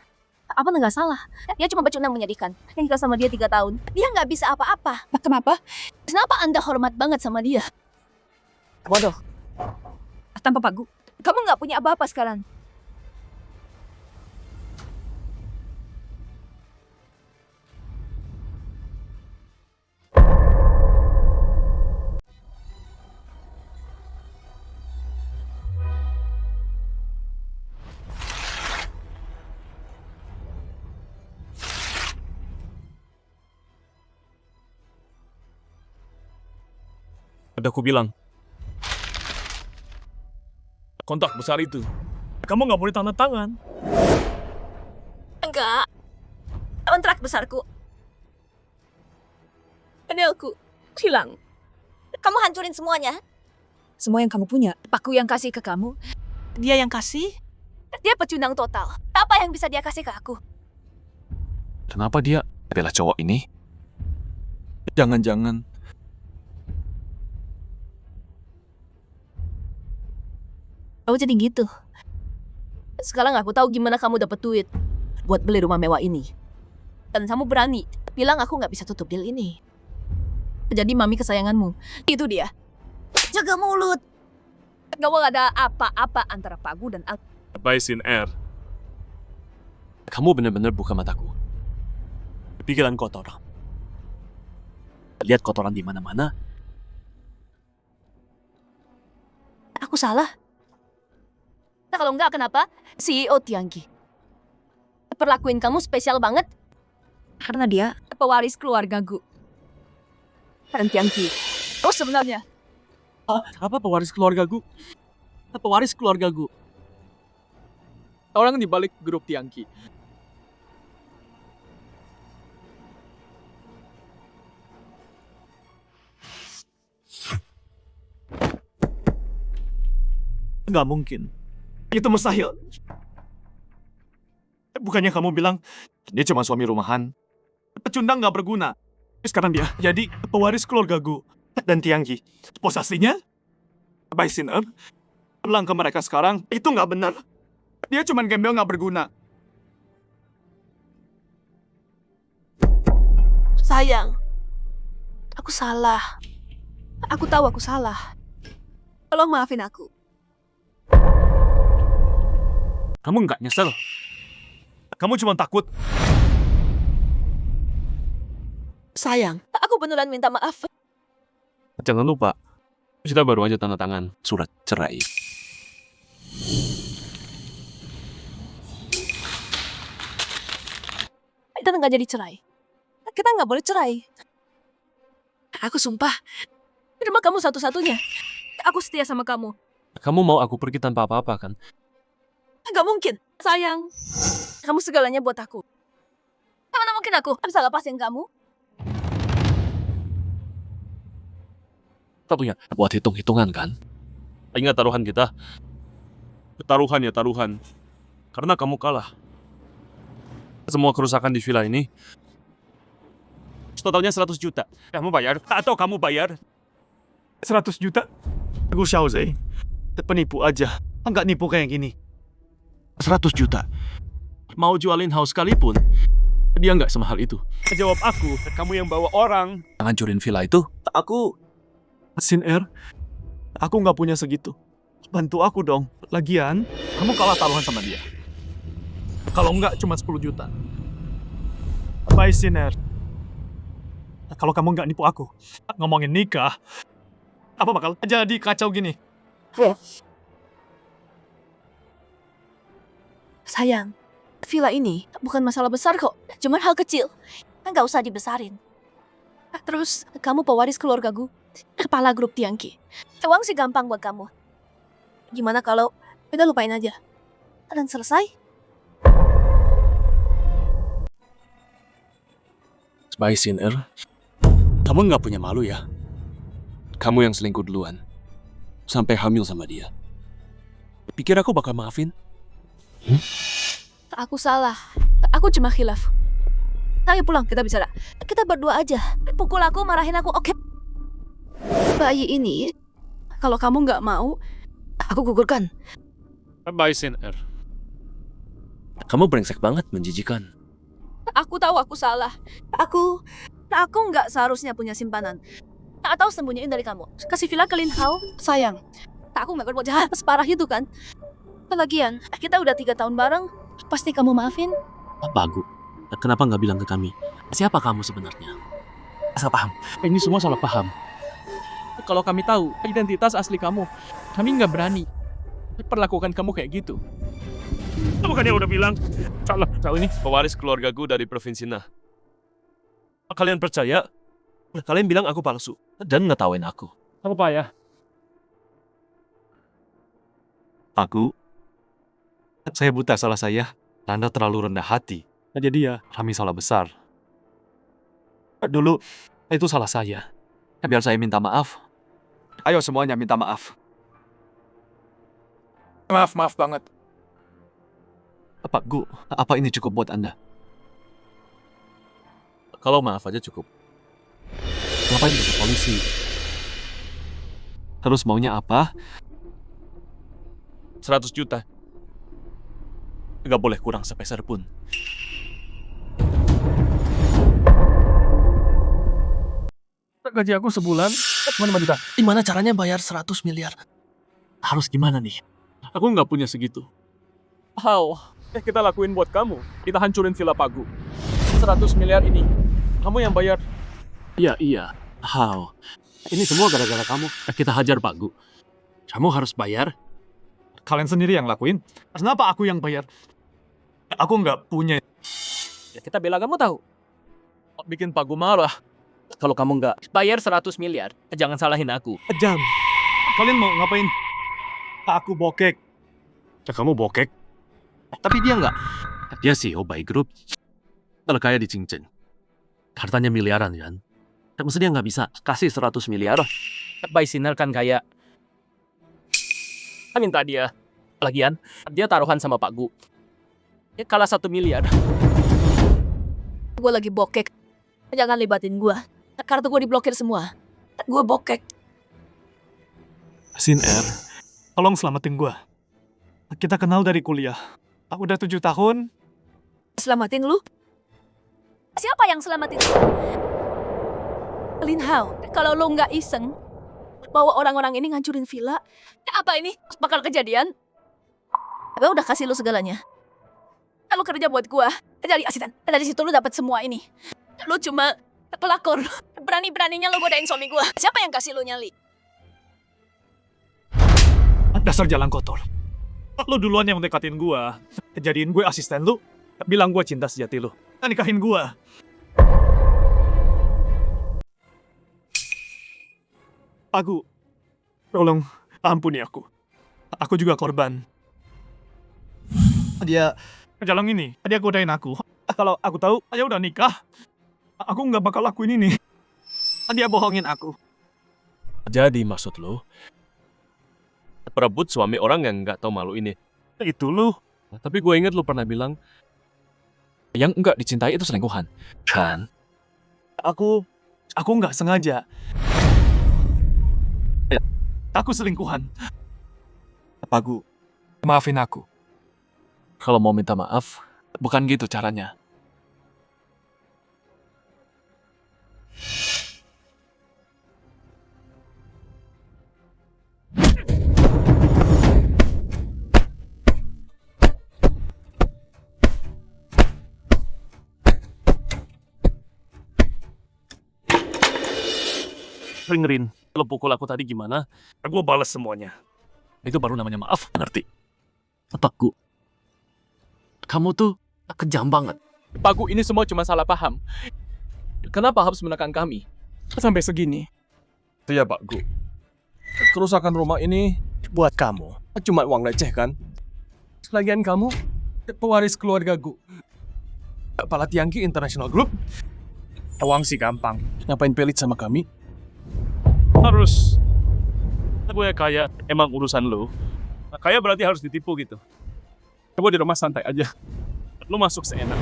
[SPEAKER 2] apa nggak salah? Dia cuma pecundang menyedihkan. Yang nikah sama dia 3 tahun. Dia nggak bisa apa-apa. Kenapa? Kenapa Anda hormat banget sama dia?
[SPEAKER 11] Bodoh. Tanpa pagu. Kamu nggak punya apa-apa sekarang.
[SPEAKER 7] Udah aku bilang. Kontrak besar itu.
[SPEAKER 4] Kamu nggak boleh tanda tangan.
[SPEAKER 11] Enggak. Kontrak besarku. Penilku hilang. Kamu hancurin semuanya. Semua yang kamu punya. Paku yang kasih ke kamu. Dia yang kasih. Dia pecundang total. Apa yang bisa dia kasih ke aku?
[SPEAKER 3] Kenapa dia bela cowok ini?
[SPEAKER 7] Jangan-jangan.
[SPEAKER 2] Oh jadi gitu. Sekarang aku tahu gimana kamu dapat duit buat beli rumah mewah ini. Dan kamu berani bilang aku nggak bisa tutup deal ini. Jadi mami kesayanganmu.
[SPEAKER 11] Itu dia. Jaga mulut. Gak mau ada apa-apa antara Pagu dan aku.
[SPEAKER 7] Bai Sin Er.
[SPEAKER 3] Kamu benar-benar buka mataku.
[SPEAKER 6] Pikiran kotor. Lihat kotoran di mana-mana.
[SPEAKER 2] Aku salah. Nah, kalau enggak kenapa CEO Tiangki perlakuin kamu spesial banget?
[SPEAKER 11] Karena dia pewaris keluarga Gu. Dan Tiangki. Oh sebenarnya.
[SPEAKER 6] Apa pewaris keluarga Gu? Pewaris keluarga Gu.
[SPEAKER 9] Orang di balik grup Tiangki.
[SPEAKER 4] Nggak mungkin. Itu mustahil. Bukannya kamu bilang, dia cuma suami rumahan. Pecundang nggak berguna. Sekarang dia jadi pewaris keluarga Gu. Dan Tiangki. Bos aslinya, Bai Sin Er. Bilang ke mereka sekarang, itu nggak benar. Dia cuma gembel nggak berguna.
[SPEAKER 11] Sayang. Aku salah. Aku tahu aku salah. Tolong maafin aku.
[SPEAKER 4] Kamu nggak nyesel? Kamu cuma takut.
[SPEAKER 11] Sayang, aku beneran minta maaf.
[SPEAKER 3] Jangan lupa, kita baru aja tanda tangan surat cerai.
[SPEAKER 11] Kita nggak jadi cerai. Kita nggak boleh cerai. Aku sumpah. Ini rumah kamu satu-satunya. Aku setia sama kamu.
[SPEAKER 3] Kamu mau aku pergi tanpa apa-apa kan?
[SPEAKER 11] Gak mungkin, sayang. Kamu segalanya buat aku. Mana mungkin aku bisa lepasin kamu?
[SPEAKER 3] Satunya buat hitung-hitungan kan? Ingat taruhan kita?
[SPEAKER 7] Taruhan ya taruhan. Karena kamu kalah. Semua kerusakan di villa ini totalnya 100 juta. Kamu bayar atau kamu bayar?
[SPEAKER 4] 100 juta? Gu Xiaozhe. Penipu aja. Nggak nipu kayak gini.
[SPEAKER 6] 100 juta. Mau jualin house sekalipun, dia nggak semahal itu.
[SPEAKER 4] Jawab aku, kamu yang bawa orang.
[SPEAKER 6] Ngancurin villa itu,
[SPEAKER 4] Aku, Sin Er, aku nggak punya segitu. Bantu aku dong. Lagian, kamu kalah taruhan sama dia. Kalau nggak, cuma 10 juta. Bye, Sin Er. Kalau kamu nggak nipu aku, ngomongin nikah, apa bakal jadi kacau gini?
[SPEAKER 11] Sayang, villa ini bukan masalah besar kok. Cuma hal kecil. Nggak usah dibesarin. Terus, kamu pewaris keluarga Gu. Kepala grup Tiangki. Uang sih gampang buat kamu. Gimana kalau udah lupain aja? Dan selesai?
[SPEAKER 3] Bai Sin Er,
[SPEAKER 6] kamu nggak punya malu ya?
[SPEAKER 3] kamu yang selingkuh duluan. Sampai hamil sama dia.
[SPEAKER 6] Pikir aku bakal maafin?
[SPEAKER 11] Aku salah. Aku cuma khilaf. Ayo pulang, kita bicara. Kita berdua aja. Pukul aku, marahin aku, oke? Bayi ini, kalau kamu nggak mau, aku gugurkan.
[SPEAKER 3] Bye, Sin Er.
[SPEAKER 5] Kamu brengsek banget, menjijikan.
[SPEAKER 11] Aku tahu aku salah. Aku nggak seharusnya punya simpanan. Atau sembunyiin dari kamu. Kasih villa ke Lin Hao, sayang. Aku nggak berbuat jahat separah itu kan. Lagian, kita udah 3 tahun bareng. Pasti kamu maafin.
[SPEAKER 5] Bagus. Kenapa nggak bilang ke kami? Siapa kamu sebenarnya?
[SPEAKER 6] Salah paham. Ini semua salah paham.
[SPEAKER 9] Kalau kami tahu identitas asli kamu, kami nggak berani perlakukan kamu kayak gitu.
[SPEAKER 3] Bukannya udah bilang salah ini pewaris keluargaku dari provinsi Nah. Kalian percaya? Kalian bilang aku palsu
[SPEAKER 5] Dan ngetawain aku.
[SPEAKER 3] apa ya?
[SPEAKER 7] Saya buta, salah saya. Anda terlalu rendah hati. Jadi ya, kami salah besar. Dulu, itu salah saya. Biar saya minta maaf. Ayo semuanya minta maaf.
[SPEAKER 9] Maaf banget.
[SPEAKER 7] Pak Gu, apa ini cukup buat Anda?
[SPEAKER 5] Kalau maaf aja cukup. Ngapain ke polisi?
[SPEAKER 7] Terus maunya apa?
[SPEAKER 3] 100 juta. Gak boleh kurang sepeser pun.
[SPEAKER 4] Gaji aku sebulan cuma 5 juta.
[SPEAKER 9] Gimana caranya bayar 100 miliar?
[SPEAKER 5] Harus gimana nih?
[SPEAKER 9] Aku nggak punya segitu. How? Kita lakuin buat kamu. Kita hancurin villa Pagu. 100 miliar ini, kamu yang bayar.
[SPEAKER 5] Iya. How? Ini semua gara-gara kamu. Kita hajar Pak Gu. Kamu harus bayar.
[SPEAKER 7] Kalian sendiri yang lakuin. Kenapa aku yang bayar? Aku nggak punya.
[SPEAKER 9] Ya kita bela kamu tahu. Bikin Pagu marah. Kalau kamu nggak bayar 100 miliar, jangan salahin aku.
[SPEAKER 7] Jam. Kalian mau ngapain? Aku bokek.
[SPEAKER 3] Kamu bokek?
[SPEAKER 5] Tapi dia nggak. Dia CEO Bai Group. Kalau kaya di cincin. Hartanya miliaran kan. Mesti dia nggak bisa kasih 100 miliar.
[SPEAKER 9] Bai Sinner kan kaya. Minta dia. Lagian, dia taruhan sama Pak Gu. Dia kalah 1 miliar.
[SPEAKER 11] Gue lagi bokek. Jangan libatin gue. Kartu gue diblokir semua. Gue bokek.
[SPEAKER 7] Sin Er, tolong selamatin gue. Kita kenal dari kuliah. Udah 7 tahun.
[SPEAKER 11] Selamatin lu? Siapa yang selamatin lu? Lin Hao, kalau lo nggak iseng, bawa orang-orang ini ngancurin villa, apa ini bakal kejadian? Gue udah kasih lu segalanya. Lu kerja buat gua, jadi asisten. Dari situ lu dapat semua ini. Lu cuma pelakor. Berani-beraninya lu godain suami gua. Siapa yang kasih lu nyali?
[SPEAKER 7] Dasar jalan kotor. Lu duluan yang mendekatin gue. Jadiin gue asisten lu. Bilang gue cinta sejati lu. Nikahin gue. Aku, tolong ampuni aku. Aku juga korban. Dia jalan ini. Dia godain aku. Kalau aku tahu, dia udah nikah. Aku nggak bakal lakuin ini. Dia bohongin aku.
[SPEAKER 3] Jadi maksud lo perebut suami orang yang nggak tahu malu ini?
[SPEAKER 7] Itu lu.
[SPEAKER 3] Tapi gue inget lo pernah bilang yang nggak dicintai itu selingkuhan.
[SPEAKER 5] Kan?
[SPEAKER 7] Aku nggak sengaja. Aku selingkuhan. Pak Gu, maafin aku.
[SPEAKER 4] Kalau mau minta maaf, bukan gitu caranya. Dengerin, lo pukul aku tadi gimana?
[SPEAKER 7] Gue balas semuanya.
[SPEAKER 4] Itu baru namanya maaf.
[SPEAKER 5] Ngerti? Pak Gu, kamu tuh kejam banget.
[SPEAKER 9] Pak Gu, ini semua cuma salah paham. Kenapa harus menekan kami? Sampai segini.
[SPEAKER 3] Itu ya Pak Gu. Kerusakan rumah ini buat kamu. Cuma uang receh kan? Lagian kamu pewaris keluarga Gu. Kepala Tiangki International Group. Uang sih gampang.
[SPEAKER 4] Ngapain pelit sama kami?
[SPEAKER 3] Harus. Gue kaya emang urusan lo. Kaya berarti harus ditipu gitu.
[SPEAKER 6] Coba di rumah santai aja. Lu masuk seenak.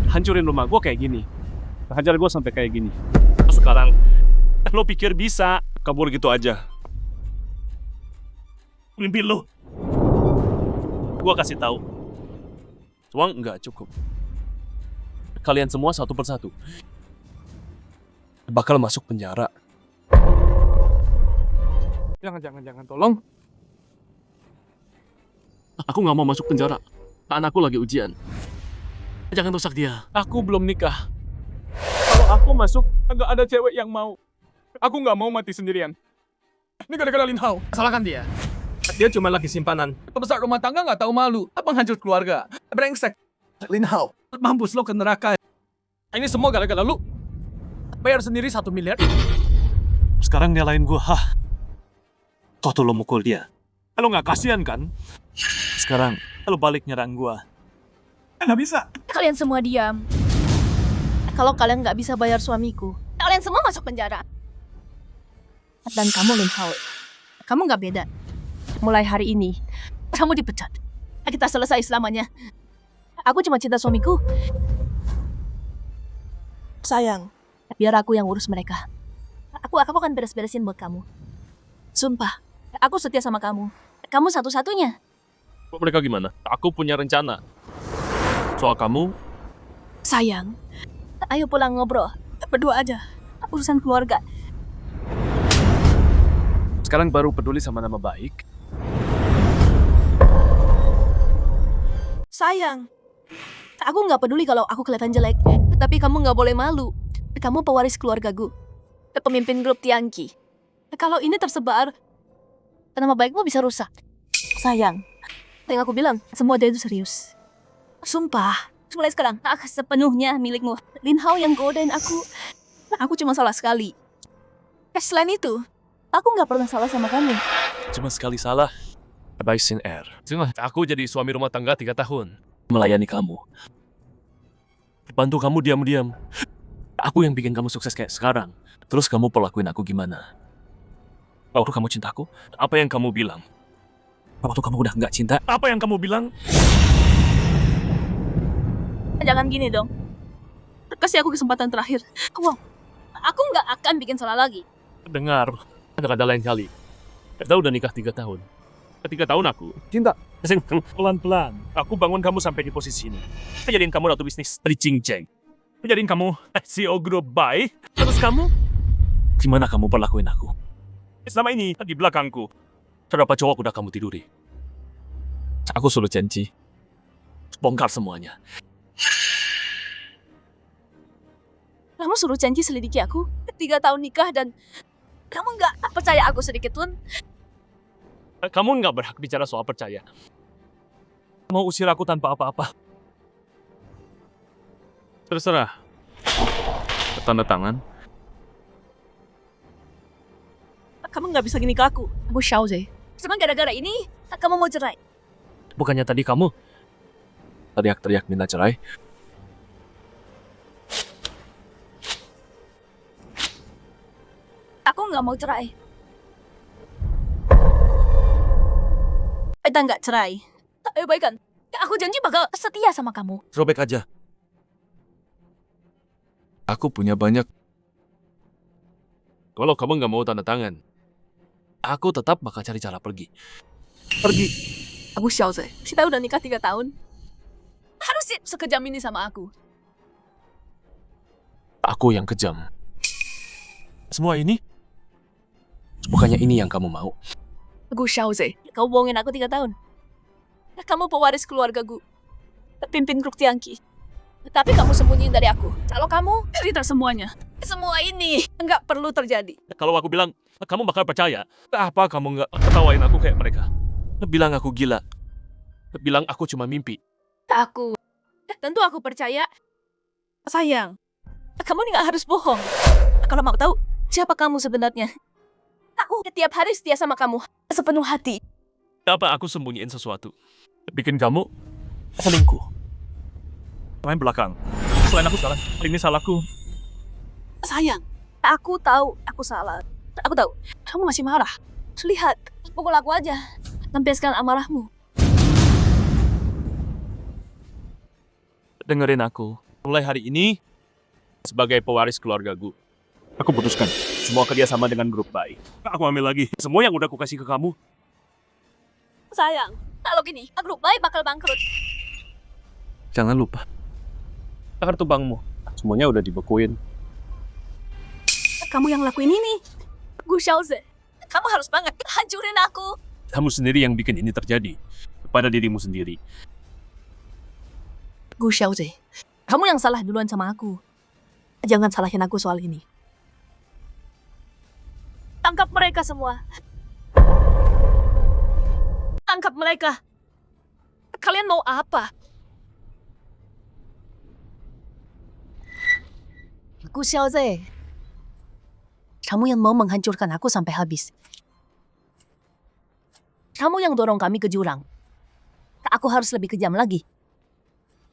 [SPEAKER 6] Hancurin rumah gue kayak gini. Hajar gue sampai kayak gini.
[SPEAKER 4] Sekarang, lo pikir bisa kabur gitu aja? Mimpi lo. Gue kasih tahu. Uang nggak cukup. Kalian semua satu persatu bakal masuk penjara.
[SPEAKER 6] Jangan, tolong.
[SPEAKER 9] Aku nggak mau masuk penjara. Anakku lagi ujian. Jangan rusak dia.
[SPEAKER 6] Aku belum nikah. Kalau aku masuk, nggak ada cewek yang mau. Aku nggak mau mati sendirian. Ini gara-gara Lin Hao.
[SPEAKER 9] Salahkan dia.
[SPEAKER 6] Dia cuma laki simpanan. Pembesar rumah tangga nggak tahu malu. Penghancur keluarga. Brengsek. Lin Hao. Mampus lo ke neraka. Ini semua gara-gara lu. Bayar sendiri 1 miliar.
[SPEAKER 4] Sekarang nyalain gue, Waktu lo mukul dia, lo nggak kasihan kan? Sekarang lo balik nyerang gue. Nggak bisa.
[SPEAKER 11] Kalian semua diam. Kalau kalian nggak bisa bayar suamiku, kalian semua masuk penjara. Dan kamu, Lin Hao, kamu nggak beda. Mulai hari ini, kamu dipecat. Kita selesai selamanya. Aku cuma cinta suamiku. Sayang, biar aku yang urus mereka. Aku akan beres-beresin buat kamu. Sumpah, aku setia sama kamu. Kamu satu-satunya.
[SPEAKER 3] Mereka gimana? Aku punya rencana. Soal kamu,
[SPEAKER 11] Sayang, ayo pulang ngobrol. Berdua aja. Urusan keluarga.
[SPEAKER 6] Sekarang baru peduli sama nama baik.
[SPEAKER 11] Sayang, aku nggak peduli kalau aku kelihatan jelek. Tapi kamu nggak boleh malu. Kamu pewaris keluargaku. Pemimpin grup Tiangqi. Kalau ini tersebar, nama baikmu bisa rusak. Sayang, yang aku bilang, semua dia itu serius. Sumpah, mulai sekarang, aku sepenuhnya milikmu. Lin Hao yang godain aku. Aku cuma salah sekali. Selain itu, aku nggak pernah salah sama kamu.
[SPEAKER 3] cuma sekali salah. Bai Sin Er. Aku jadi suami rumah tangga 3 tahun. Melayani kamu. Bantu kamu diam-diam. Aku yang bikin kamu sukses kayak sekarang. Terus kamu perlakuin aku gimana? Waktu kamu cintaku, apa yang kamu bilang? Waktu kamu udah nggak cinta, apa yang kamu bilang?
[SPEAKER 11] Jangan gini dong. Kasih aku kesempatan terakhir. Wow, aku nggak akan bikin salah lagi.
[SPEAKER 3] Dengar, ada lain kali. Kita udah nikah 3 tahun. 3 tahun aku.
[SPEAKER 6] Cinta.
[SPEAKER 3] Pelan-pelan. Aku bangun kamu sampai di posisi ini. Jadiin kamu ratu bisnis di Cinceng. Jadiin kamu CEO grup Bai. Terus kamu? Gimana kamu perlakuin aku? Selama ini, di belakangku, terdapat cowok udah kamu tiduri. Aku suruh janji. Bongkar semuanya.
[SPEAKER 11] Kamu suruh janji selidiki aku. 3 tahun nikah dan kamu nggak percaya aku sedikit pun.
[SPEAKER 3] Kamu nggak berhak bicara soal percaya. Mau usir aku tanpa apa-apa.
[SPEAKER 4] Terserah. Tanda tangan.
[SPEAKER 11] Kamu nggak bisa gini ke aku. Aku Xiao Zhe. Cuma gara-gara ini, kamu mau cerai.
[SPEAKER 3] Bukannya tadi kamu teriak-teriak minta cerai?
[SPEAKER 11] Aku nggak mau cerai. Kita nggak cerai. Ayo baikkan. Aku janji bakal setia sama kamu.
[SPEAKER 3] Robek aja. Aku punya banyak. Kalau kamu nggak mau tanda tangan, aku tetap bakal cari cara pergi.
[SPEAKER 11] Pergi. Aku Xiao Zhe. Kita udah nikah 3 tahun. Harus sih sekejam ini sama aku.
[SPEAKER 3] Aku yang kejam. Semua ini? Bukannya ini yang kamu mau?
[SPEAKER 11] Aku Xiao Zhe. Kau bohongin aku 3 tahun. Kamu pewaris keluargaku. Pimpin grup Tiangqi. Tapi kamu sembunyiin dari aku. Kalau kamu cerita semuanya. Semua ini nggak perlu terjadi.
[SPEAKER 3] Kalau aku bilang, kamu bakal percaya. Apa kamu nggak ketawain aku kayak mereka? Bilang aku gila. Bilang aku cuma mimpi.
[SPEAKER 11] Tentu aku percaya. Sayang, kamu nggak harus bohong. Kalau mau tahu siapa kamu sebenarnya. Aku setiap hari setia sama kamu. Sepenuh hati.
[SPEAKER 3] Apa aku sembunyiin sesuatu? Bikin kamu selingkuh.
[SPEAKER 4] Main belakang. Selain aku salah. Ini salahku.
[SPEAKER 11] Sayang, aku tahu aku salah. Aku tahu, kamu masih marah. Lihat, pukul aku aja. Lampiaskan amarahmu.
[SPEAKER 7] dengerin aku. Mulai hari ini, sebagai pewaris keluarga gue,
[SPEAKER 4] Aku putuskan semua kerjasama dengan grup baik. Aku ambil lagi semua yang udah aku kasih ke kamu.
[SPEAKER 11] Sayang, kalau gini, grup baik bakal bangkrut.
[SPEAKER 7] jangan lupa. Kartu bankmu, semuanya udah dibekuin.
[SPEAKER 11] Kamu yang lakuin ini. Gu Xiaoze, kamu harus banget hancurin aku.
[SPEAKER 7] Kamu sendiri yang bikin ini terjadi. Pada dirimu sendiri.
[SPEAKER 11] Gu Xiaoze, kamu yang salah duluan sama aku. Jangan salahin aku soal ini. Tangkap mereka semua. Tangkap mereka. Kalian mau apa? Gu Xiaoze, kamu yang mau menghancurkan aku sampai habis. Kamu yang dorong kami ke jurang. Aku harus lebih kejam lagi.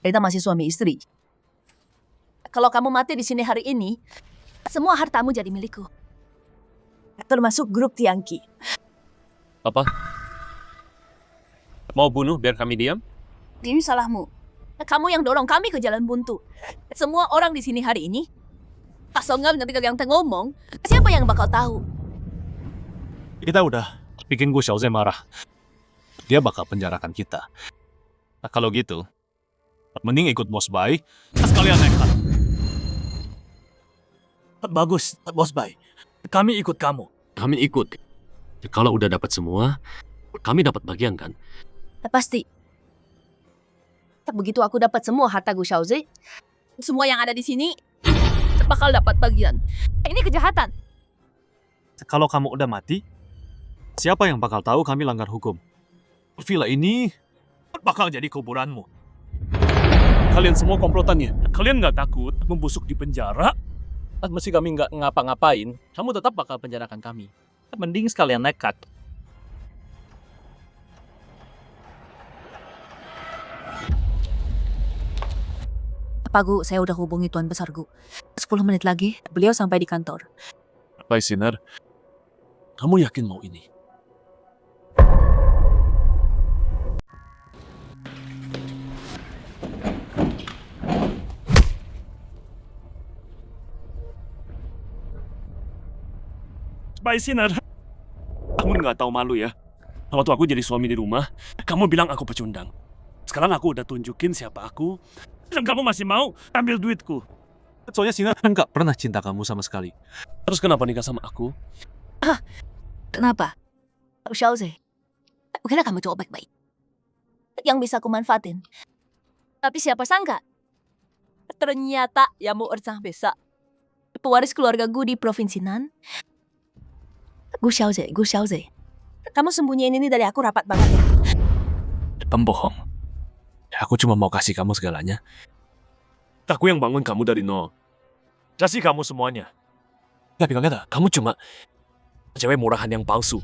[SPEAKER 11] Kita masih suami istri. Kalau kamu mati di sini hari ini, semua hartamu jadi milikku. Termasuk grup Tiangki.
[SPEAKER 7] Apa? Mau bunuh biar kami diam?
[SPEAKER 11] Ini salahmu. Kamu yang dorong kami ke jalan buntu. Semua orang di sini hari ini, pasongan ketika yang ngomong, siapa yang bakal tahu?
[SPEAKER 4] Kita udah bikin Gu Xiaoze marah. Dia bakal penjarakan kita. Nah, kalau gitu, mending ikut Bos Bai, sekalian nekat.
[SPEAKER 6] Bagus, Bos Bai. Kami ikut kamu.
[SPEAKER 5] Kami ikut. Kalau udah dapat semua, kami dapat bagian kan?
[SPEAKER 11] Pasti. Begitu aku dapat semua harta Gu Xiaoze, semua yang ada di sini bakal dapat bagian. Ini kejahatan.
[SPEAKER 4] Kalau kamu udah mati, siapa yang bakal tahu kami langgar hukum? Villa ini bakal jadi kuburanmu.
[SPEAKER 7] Kalian semua komplotannya. Kalian nggak takut membusuk di penjara?
[SPEAKER 9] Meski kami nggak ngapa-ngapain, kamu tetap bakal penjarakan kami. Mending sekalian nekat.
[SPEAKER 2] Pak Gu, saya udah hubungi Tuan Besar Gu. 10 menit lagi, beliau sampai di kantor.
[SPEAKER 7] Bai Sinar, kamu yakin mau ini?
[SPEAKER 4] Bai Sinar, kamu nggak tahu malu ya? Waktu aku jadi suami di rumah, kamu bilang aku pecundang. Sekarang aku udah tunjukin siapa aku, dan kamu masih mau ambil duitku. Soalnya Sinar nggak pernah cinta kamu sama sekali.
[SPEAKER 7] Terus kenapa nikah sama aku?
[SPEAKER 11] Kenapa? Gu Xiaoze, aku kira kamu cowok baik-baik. Yang bisa aku manfaatin. Tapi siapa sangka? Ternyata Yamu Erzang Besa. Pewaris keluarga Gu di Provinsi Nan. Gu Xiaoze. Kamu sembunyiin ini dari aku rapat banget ya.
[SPEAKER 7] Pembohong. Aku cuma mau kasih kamu segalanya.
[SPEAKER 4] Aku yang bangun kamu dari nol. Kasih kamu semuanya.
[SPEAKER 7] Tapi kata, kamu cuma cewek murahan yang palsu.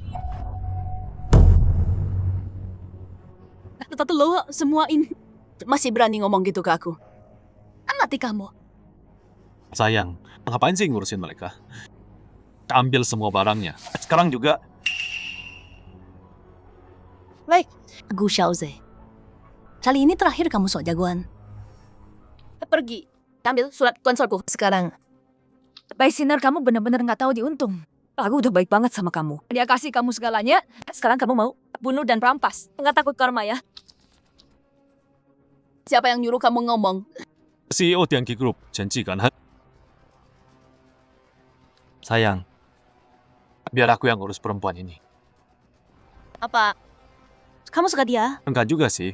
[SPEAKER 11] Tetapi lo semua ini masih berani ngomong gitu ke aku. Mati kamu.
[SPEAKER 4] Sayang, ngapain sih ngurusin mereka? Ambil semua barangnya. Sekarang juga.
[SPEAKER 11] Baik, Gu Xiaoze. Kali ini terakhir kamu sok jagoan. Pergi. Ambil surat Tuan Solku. Sekarang.
[SPEAKER 2] Bai Sinar, kamu benar-benar nggak tahu diuntung. Aku udah baik banget sama kamu.
[SPEAKER 11] Dia kasih kamu segalanya. Sekarang kamu mau bunuh dan rampas. Nggak takut karma ya? Siapa yang nyuruh kamu ngomong?
[SPEAKER 4] CEO Tiangki Group, Chen Jigan. Sayang, biar aku yang urus perempuan ini.
[SPEAKER 11] Apa? Kamu suka dia?
[SPEAKER 4] Enggak juga sih.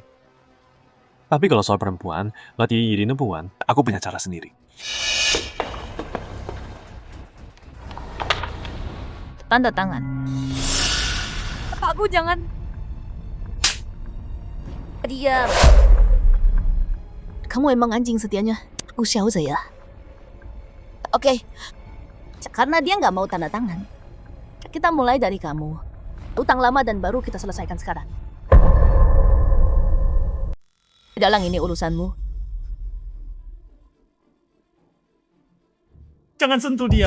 [SPEAKER 4] Tapi kalau soal perempuan, berarti Yiri Nebuan, aku punya cara sendiri.
[SPEAKER 2] Tanda tangan.
[SPEAKER 11] Aku jangan. Diam. Kamu emang anjing setianya. Gu Xiaoze ya. Oke. Karena dia nggak mau tanda tangan. Kita mulai dari kamu. Utang lama dan baru kita selesaikan sekarang. Dalang ini urusanmu.
[SPEAKER 4] Jangan sentuh dia.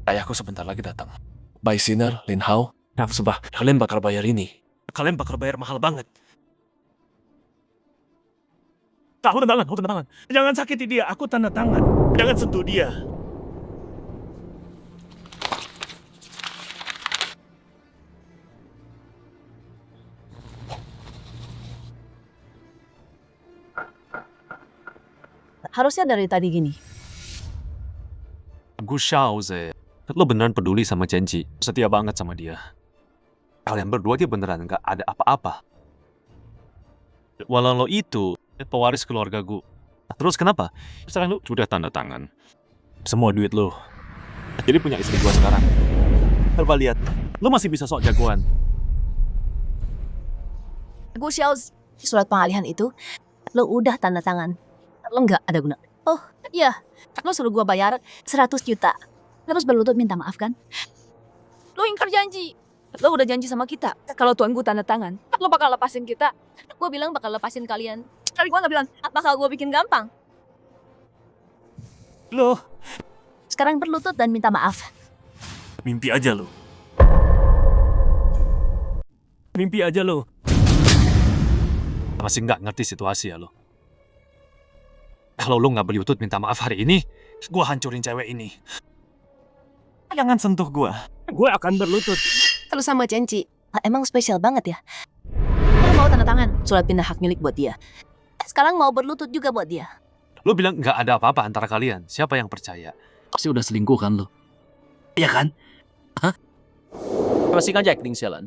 [SPEAKER 7] Ayahku sebentar lagi datang. Bai Sinar, Lin Hao, Nafsubah, kalian bakal bayar ini.
[SPEAKER 4] Kalian bakal bayar mahal banget. Aku tanda tangan, aku tanda tangan. Jangan sakiti dia, aku tanda tangan. Jangan sentuh dia.
[SPEAKER 2] Harusnya dari tadi gini.
[SPEAKER 7] Gu Xiao Ze, lo beneran peduli sama Cenci, setia banget sama dia. Kalian berdua dia beneran nggak ada apa-apa. Walau lo itu pewaris keluarga gue. Terus kenapa? Sekarang lo sudah tanda tangan. Semua duit lo. Jadi punya istri gue sekarang. Coba lihat, lo masih bisa sok jagoan.
[SPEAKER 2] Gu Xiao, surat pengalihan itu, lo udah tanda tangan. Lo nggak ada guna. Oh, iya. Lo suruh gua bayar 100 juta. Terus berlutut minta maaf kan? Lo ingkar janji. Lo udah janji sama kita. Kalau tuan gua tanda tangan, lo bakal lepasin kita. Gua bilang bakal lepasin kalian. Tapi gua nggak bilang bakal gua bikin gampang.
[SPEAKER 4] Lo
[SPEAKER 2] Sekarang berlutut dan minta maaf.
[SPEAKER 4] mimpi aja lo. Mimpi aja lo.
[SPEAKER 7] Masih nggak ngerti situasi ya lo. Kalau lo nggak berlutut minta maaf hari ini, gue hancurin cewek ini. Jangan sentuh gue.
[SPEAKER 4] Gue akan berlutut.
[SPEAKER 11] Kalau sama Cenci,
[SPEAKER 2] Emang spesial banget ya. Lo mau tanda tangan surat pindah hak milik buat dia. Sekarang mau berlutut juga buat dia.
[SPEAKER 7] Lo bilang nggak ada apa-apa antara kalian. Siapa yang percaya?
[SPEAKER 5] Pasti udah selingkuh kan lo?
[SPEAKER 9] Iya kan? Hah? Masih ngajak acting sialan.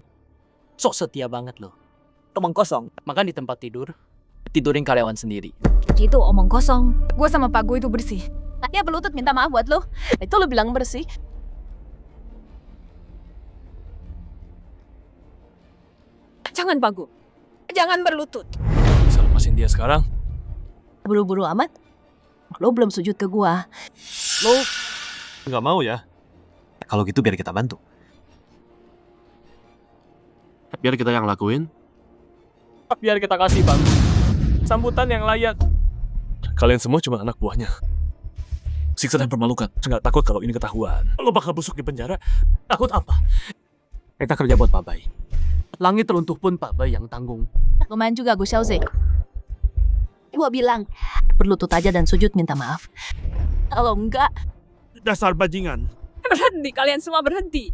[SPEAKER 9] Sok setia banget lo. Omong kosong. Makan di tempat tidur. Tidurin karyawan sendiri.
[SPEAKER 2] Itu omong kosong.
[SPEAKER 11] gue sama Pak Gu itu bersih. Dia berlutut minta maaf buat lo. Itu lo bilang bersih. Jangan Pak Gu. Jangan berlutut.
[SPEAKER 7] Bisa lepasin dia sekarang?
[SPEAKER 2] Buru-buru amat. Lo belum sujud ke gua. Lo
[SPEAKER 7] Nggak mau ya? Kalau gitu biar kita bantu.
[SPEAKER 3] Biar kita yang lakuin.
[SPEAKER 9] Biar kita kasih bang. Sambutan yang layak.
[SPEAKER 4] Kalian semua cuma anak buahnya. Siksa dan permalukan. Nggak takut kalau ini ketahuan. Lo bakal busuk di penjara. Takut apa?
[SPEAKER 6] Kita kerja buat Pak Bai. Langit runtuh pun Pak Bai yang tanggung.
[SPEAKER 2] lumayan juga Gu Xiaoze. Gua bilang berlutut aja dan sujud minta maaf. Kalau enggak,
[SPEAKER 4] Dasar bajingan.
[SPEAKER 11] Berhenti, kalian semua berhenti.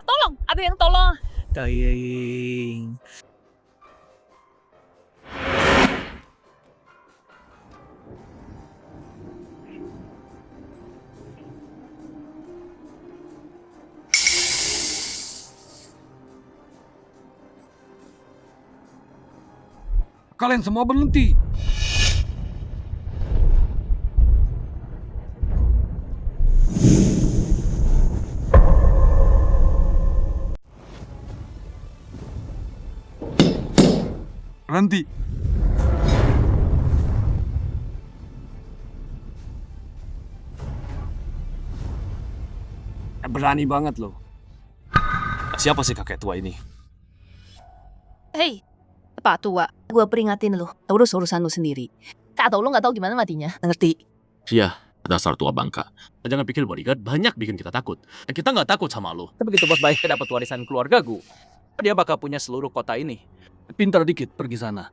[SPEAKER 11] Tolong, ada yang tolong.
[SPEAKER 4] Daying.
[SPEAKER 12] Kalian semua berhenti. Berhenti.
[SPEAKER 6] Berani banget lo.
[SPEAKER 7] Siapa sih kakek tua ini?
[SPEAKER 2] hei, Pak Tua, gua peringatin lu. Urus urusan lu sendiri. Atau lu nggak tahu gimana matinya. Ngerti?
[SPEAKER 5] Iya, dasar tua bangka. Jangan pikir bodyguard banyak bikin kita takut. Kita nggak takut sama lo.
[SPEAKER 9] Tapi begitu bos baik dapat warisan keluarga gue. Dia bakal punya seluruh kota ini.
[SPEAKER 6] Pintar dikit pergi sana.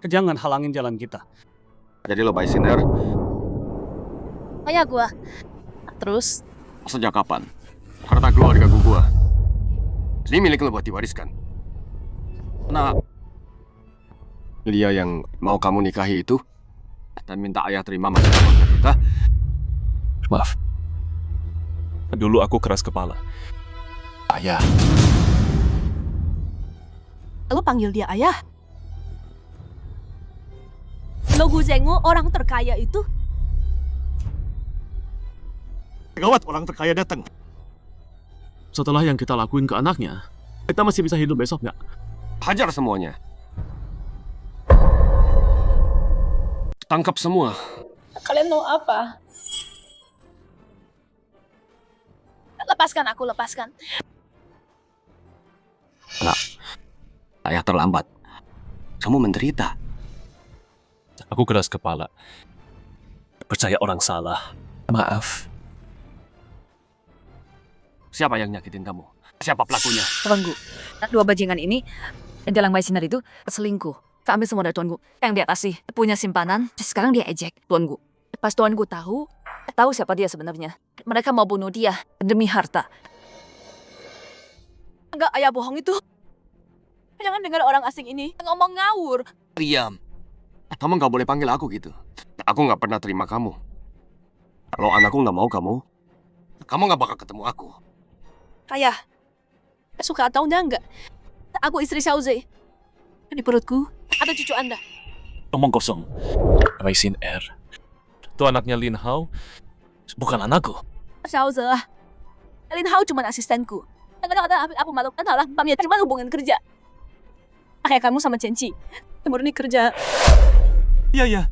[SPEAKER 6] Jangan halangin jalan kita.
[SPEAKER 1] Jadi lo baik Sinner,
[SPEAKER 2] Kayak gua. Terus,
[SPEAKER 1] sejak kapan? Harta keluarga gua. Ini milik lo buat diwariskan. Nah, dia yang mau kamu nikahi itu dan minta ayah terima masa keluarga kita.
[SPEAKER 3] Maaf. Dulu aku keras kepala. Ayah.
[SPEAKER 11] Lo panggil dia ayah. Lo Gu Zenggu orang terkaya itu.
[SPEAKER 4] Gawat, orang terkaya datang.
[SPEAKER 5] Setelah yang kita lakuin ke anaknya, kita masih bisa hidup besok nggak?
[SPEAKER 1] Hajar semuanya. Tangkap semua.
[SPEAKER 11] Kalian mau apa? Lepaskan aku, lepaskan.
[SPEAKER 1] Ayah terlambat. Kamu menderita.
[SPEAKER 3] Aku keras kepala.
[SPEAKER 4] Percaya orang salah.
[SPEAKER 3] Maaf.
[SPEAKER 1] Siapa yang nyakitin kamu? Siapa pelakunya?
[SPEAKER 10] Tunggu, dua bajingan ini, yang jalan Baisinar itu selingkuh. Ambil semua dari tuanku. Yang dia kasih punya simpanan, sekarang dia ejek tuanku. Pas tuanku tahu siapa dia sebenarnya. Mereka mau bunuh dia demi harta.
[SPEAKER 11] Enggak, ayah bohong itu. Jangan dengar orang asing ini ngomong ngawur.
[SPEAKER 1] Diam. Kamu nggak boleh panggil aku gitu. Aku nggak pernah terima kamu. Kalau anakku nggak mau kamu nggak bakal ketemu aku.
[SPEAKER 11] Ayah, suka atau enggak? Aku istri Xiaoze. Di perutku ada cucu Anda.
[SPEAKER 4] Omong kosong.
[SPEAKER 3] Baisin R. Itu anaknya Lin Hao, bukan anakku.
[SPEAKER 11] Xiaoze, Lin Hao cuma asistenku. Kadang-kadang aku malu, entahlah, cuma hubungan kerja. Kayak kamu sama Cenci, murni kerja.
[SPEAKER 4] Iya.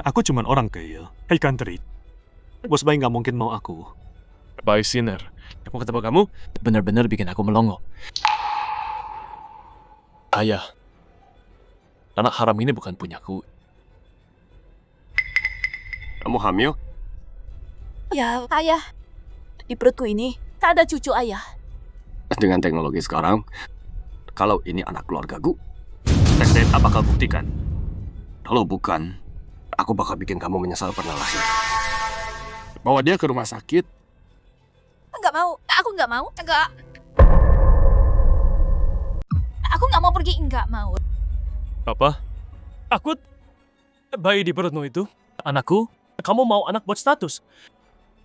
[SPEAKER 4] Aku cuma orang kaya. Hei country. Bos Bai nggak mungkin mau aku.
[SPEAKER 3] Baisin R. Aku ketemu kamu, benar-benar bikin aku melongo. Ayah, anak haram ini bukan punyaku.
[SPEAKER 1] Kamu hamil?
[SPEAKER 11] Ya, ayah. Di perutku ini tak ada cucu ayah.
[SPEAKER 1] Dengan teknologi sekarang, kalau ini anak keluargaku, tes DNA bakal buktikan. Kalau bukan, aku bakal bikin kamu menyesal pernah lahir.
[SPEAKER 3] Bawa dia ke rumah sakit.
[SPEAKER 11] Enggak mau. Aku enggak mau. Enggak. Aku enggak mau pergi. Enggak mau.
[SPEAKER 4] Apa? Aku bayi di perutmu itu anakku. Kamu mau anak buat status.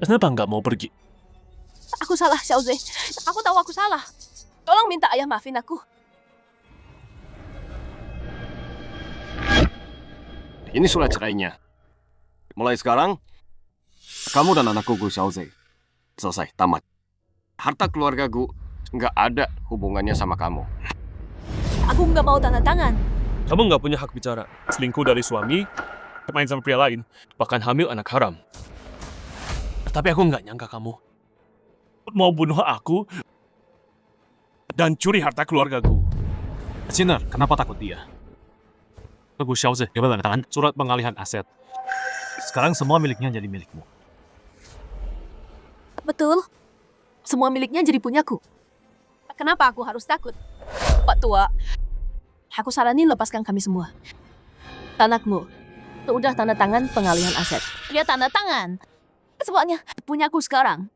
[SPEAKER 4] Kenapa nggak mau pergi?
[SPEAKER 11] Aku salah, Xiaoze. Aku tahu aku salah. Tolong minta ayah maafin aku.
[SPEAKER 1] Ini surat cerainya. Mulai sekarang, kamu dan anakku Gu Xiaoze. Selesai, tamat. Harta keluarga Gu nggak ada hubungannya sama kamu.
[SPEAKER 11] Aku nggak mau tanda tangan.
[SPEAKER 3] Kamu nggak punya hak bicara. Selingkuh dari suami, main sama pria lain, bahkan hamil anak haram. Tapi aku nggak nyangka kamu
[SPEAKER 4] Mau bunuh aku dan curi harta keluargaku. Sinner, kenapa takut dia? Gu Xiaoze, coba tanda tangan surat pengalihan aset. Sekarang semua miliknya jadi milikmu.
[SPEAKER 11] Betul. Semua miliknya jadi punyaku. Kenapa aku harus takut? Pak Tua, aku saranin lepaskan kami semua. Anakmu udah tanda tangan pengalihan aset. Dia tanda tangan. Semuanya punyaku sekarang.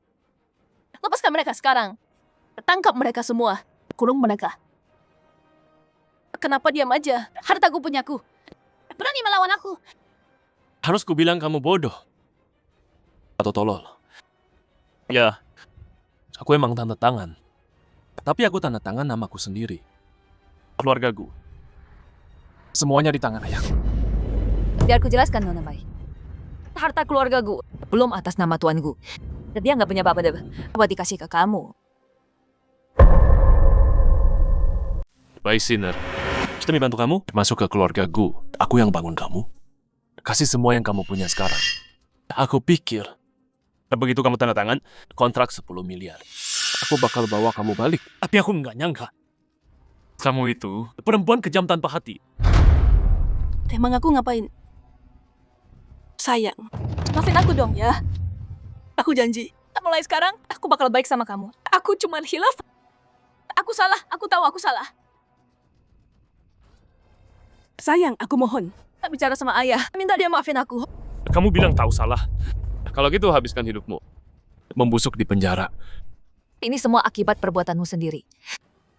[SPEAKER 11] Lepaskan mereka sekarang. Tangkap mereka semua. Kurung mereka. Kenapa diam aja? Hartaku punyaku. Berani melawan aku.
[SPEAKER 3] harus kubilang kamu bodoh atau tolol. Ya, aku emang tanda tangan. Tapi aku tanda tangan namaku sendiri. Keluargaku. Semuanya di tangan ayahku.
[SPEAKER 10] Biar ku jelaskan, Nona Mai. Harta keluargaku belum atas nama tuanku. Dan dia nggak punya apa-apa deh buat dikasih ke kamu.
[SPEAKER 3] Baik, Sinner. Demi bantu kamu masuk ke keluargaku. Aku yang bangun kamu. Kasih semua yang kamu punya sekarang. Aku pikir, begitu kamu tanda tangan, kontrak 10 miliar. Aku bakal bawa kamu balik.
[SPEAKER 4] Tapi aku nggak nyangka. Kamu itu perempuan kejam tanpa hati.
[SPEAKER 11] Emang aku ngapain? Sayang, maafin aku dong ya. Aku janji, mulai sekarang aku bakal baik sama kamu. Aku cuma hilaf. Aku salah, aku tahu aku salah. Sayang, aku mohon. Bicara sama ayah, minta dia maafin aku.
[SPEAKER 3] Kamu bilang tahu salah. Kalau gitu habiskan hidupmu. Membusuk di penjara.
[SPEAKER 10] Ini semua akibat perbuatanmu sendiri.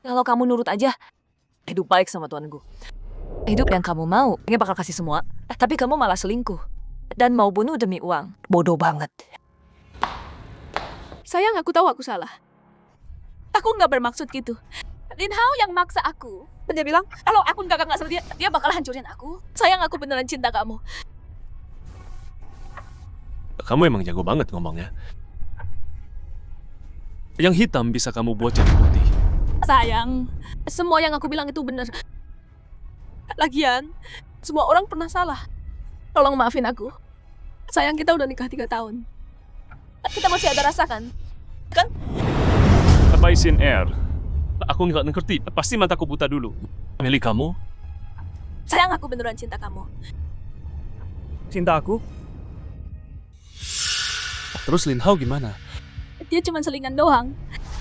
[SPEAKER 10] Kalau kamu nurut aja, hidup baik sama tuanku. Hidup yang kamu mau, dia bakal kasih semua. Tapi kamu malah selingkuh. Dan mau bunuh demi uang. Bodoh banget.
[SPEAKER 11] Sayang, aku tahu aku salah. Aku nggak bermaksud gitu. Lin Hao yang maksa aku. Dia bilang, kalau aku nggak sama dia bakal hancurin aku. Sayang, aku beneran cinta kamu.
[SPEAKER 3] Kamu emang jago banget ngomongnya. Yang hitam bisa kamu buat jadi putih.
[SPEAKER 11] Sayang, semua yang aku bilang itu benar. Lagian, semua orang pernah salah. Tolong maafin aku. Sayang, kita udah nikah 3 tahun. Kita masih ada rasa kan? Kan?
[SPEAKER 3] Baisin R. Aku nggak ngerti. Pasti mataku buta dulu. Milik kamu?
[SPEAKER 11] Sayang, aku beneran cinta kamu.
[SPEAKER 4] Cinta aku?
[SPEAKER 3] Terus Lin Hao gimana?
[SPEAKER 11] Dia cuma selingan doang.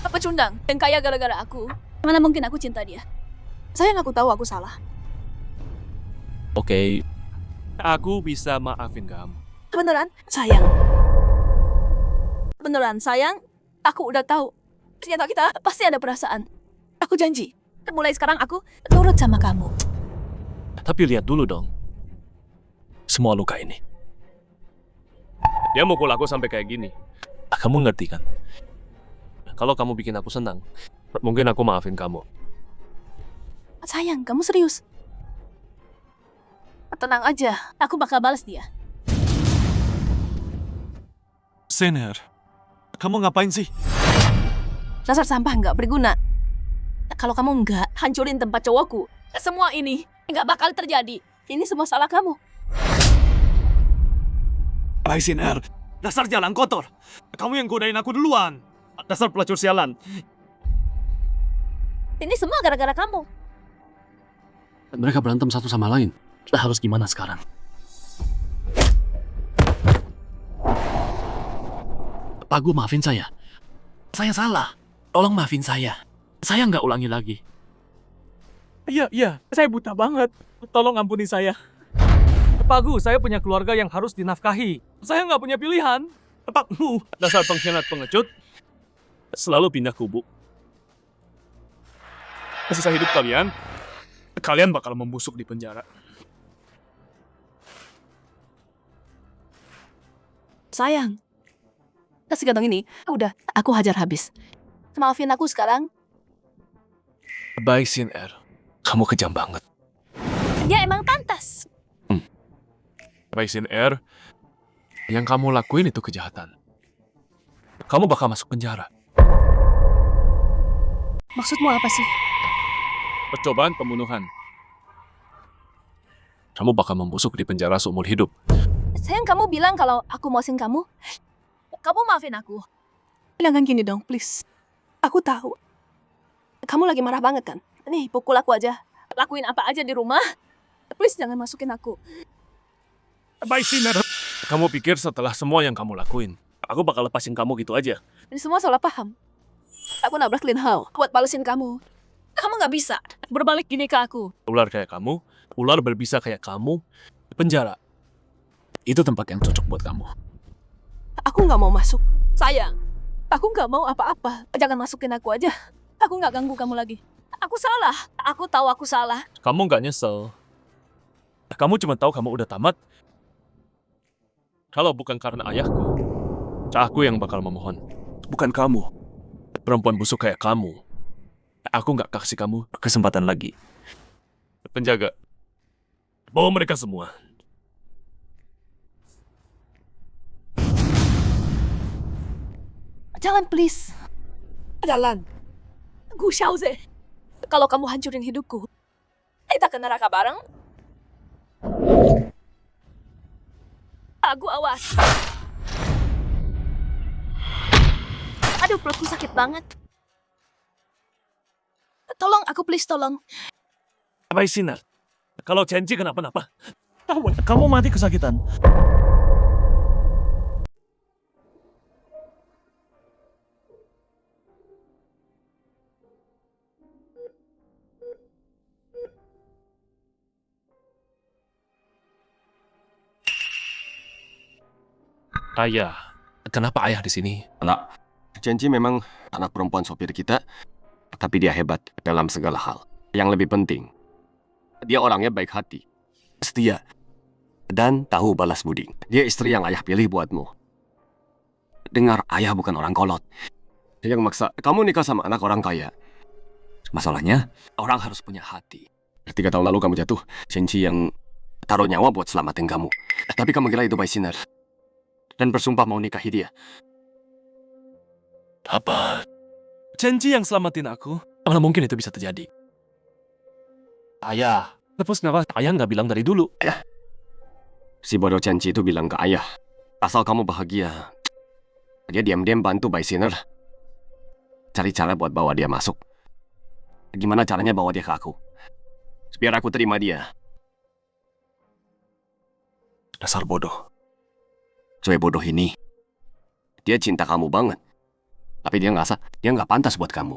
[SPEAKER 11] Pecundang yang kaya gara-gara aku. Mana mungkin aku cinta dia? Sayang, aku tahu aku salah.
[SPEAKER 3] Oke, aku bisa maafin kamu.
[SPEAKER 11] Beneran? Sayang. Beneran, sayang. Aku udah tahu. Ternyata kita pasti ada perasaan. Aku janji. Mulai sekarang aku nurut sama kamu.
[SPEAKER 3] Tapi lihat dulu dong. Semua luka ini. Dia mukul aku sampai kayak gini. Kamu ngerti kan? Kalau kamu bikin aku senang, mungkin aku maafin kamu.
[SPEAKER 11] Sayang, kamu serius? Tenang aja, aku bakal balas dia.
[SPEAKER 4] Sinner, kamu ngapain sih?
[SPEAKER 11] Dasar sampah nggak berguna. Kalau kamu nggak hancurin tempat cowokku, semua ini nggak bakal terjadi. Ini semua salah kamu.
[SPEAKER 4] Baik, Sinner. Dasar jalan kotor. Kamu yang godain aku duluan. Dasar pelacur sialan.
[SPEAKER 11] Ini semua gara-gara kamu.
[SPEAKER 5] Mereka berantem satu sama lain. Kita harus gimana sekarang? Pak Gu, maafin saya. Saya salah. Tolong maafin saya. Saya nggak ulangi lagi.
[SPEAKER 6] Iya, saya buta banget. Tolong ampuni saya. Pak Gu, saya punya keluarga yang harus dinafkahi. Saya nggak punya pilihan.
[SPEAKER 3] Pak Gu, dasar pengkhianat pengecut. Selalu pindah kubu. Sisa hidup kalian bakal membusuk di penjara.
[SPEAKER 11] Sayang. Kasih ganteng ini. Udah, aku hajar habis. Maafin aku sekarang.
[SPEAKER 3] Bye, Sinner. Kamu kejam banget.
[SPEAKER 11] Dia emang pantas.
[SPEAKER 3] Bye, Sinner. Yang kamu lakuin itu kejahatan. Kamu bakal masuk penjara.
[SPEAKER 11] Maksudmu apa sih?
[SPEAKER 3] Percobaan pembunuhan. Kamu bakal membusuk di penjara seumur hidup.
[SPEAKER 11] Sayang, kamu bilang kalau aku mausin kamu. Kamu maafin aku. Jangan gini dong, please. Aku tahu. Kamu lagi marah banget kan? Nih, pukul aku aja. Lakuin apa aja di rumah. Please jangan masukin aku.
[SPEAKER 3] Bye, Sinner. Kamu pikir setelah semua yang kamu lakuin, aku bakal lepasin kamu gitu aja?
[SPEAKER 11] Ini semua salah paham. Aku nabrak Lin Hao buat balesin kamu. Kamu nggak bisa berbalik gini ke aku.
[SPEAKER 3] Ular kayak kamu, ular berbisa kayak kamu, di penjara. Itu tempat yang cocok buat kamu.
[SPEAKER 11] Aku nggak mau masuk. Sayang, aku nggak mau apa-apa. Jangan masukin aku aja. Aku nggak ganggu kamu lagi. Aku salah. Aku tahu aku salah.
[SPEAKER 3] Kamu nggak nyesel. Kamu cuma tahu kamu udah tamat. Kalau bukan karena ayahku, aku yang bakal memohon. Bukan kamu. Perempuan busuk kayak kamu. Aku nggak kasih kamu kesempatan lagi. Penjaga, bawa mereka semua.
[SPEAKER 11] Jangan, please. Jalan. Gu Xiaoze. Kalau kamu hancurin hidupku, kita ke neraka bareng. Aku awas. Aduh, perutku sakit banget. Tolong, aku please tolong.
[SPEAKER 3] Bye, Sinner. Kalau Chen Ji kenapa-napa, kamu mati kesakitan. Ayah, kenapa ayah di sini?
[SPEAKER 1] Anak, Chen Ji memang anak perempuan sopir kita, tapi dia hebat dalam segala hal. Yang lebih penting, dia orangnya baik hati, setia, dan tahu balas budi. Dia istri yang ayah pilih buatmu. Dengar, ayah bukan orang kolot yang maksa kamu nikah sama anak orang kaya. Masalahnya, orang harus punya hati. 3 tahun lalu kamu jatuh, Chen Ji yang taruh nyawa buat selamatin kamu. Tapi kamu kira itu baik Sinner dan bersumpah mau nikahi dia.
[SPEAKER 3] Apa? Chen Ji yang selamatin aku? Mana mungkin itu bisa terjadi? Ayah. Terus kenapa ayah nggak bilang dari dulu?
[SPEAKER 1] Si bodoh Chen Ji itu bilang ke ayah, asal kamu bahagia. Dia diam-diam bantu Bai Sinner cari cara buat bawa dia masuk. Gimana caranya bawa dia ke aku? Biar aku terima dia.
[SPEAKER 3] Dasar bodoh.
[SPEAKER 1] Cewek bodoh ini, dia cinta kamu banget. Tapi dia nggak pantas buat kamu.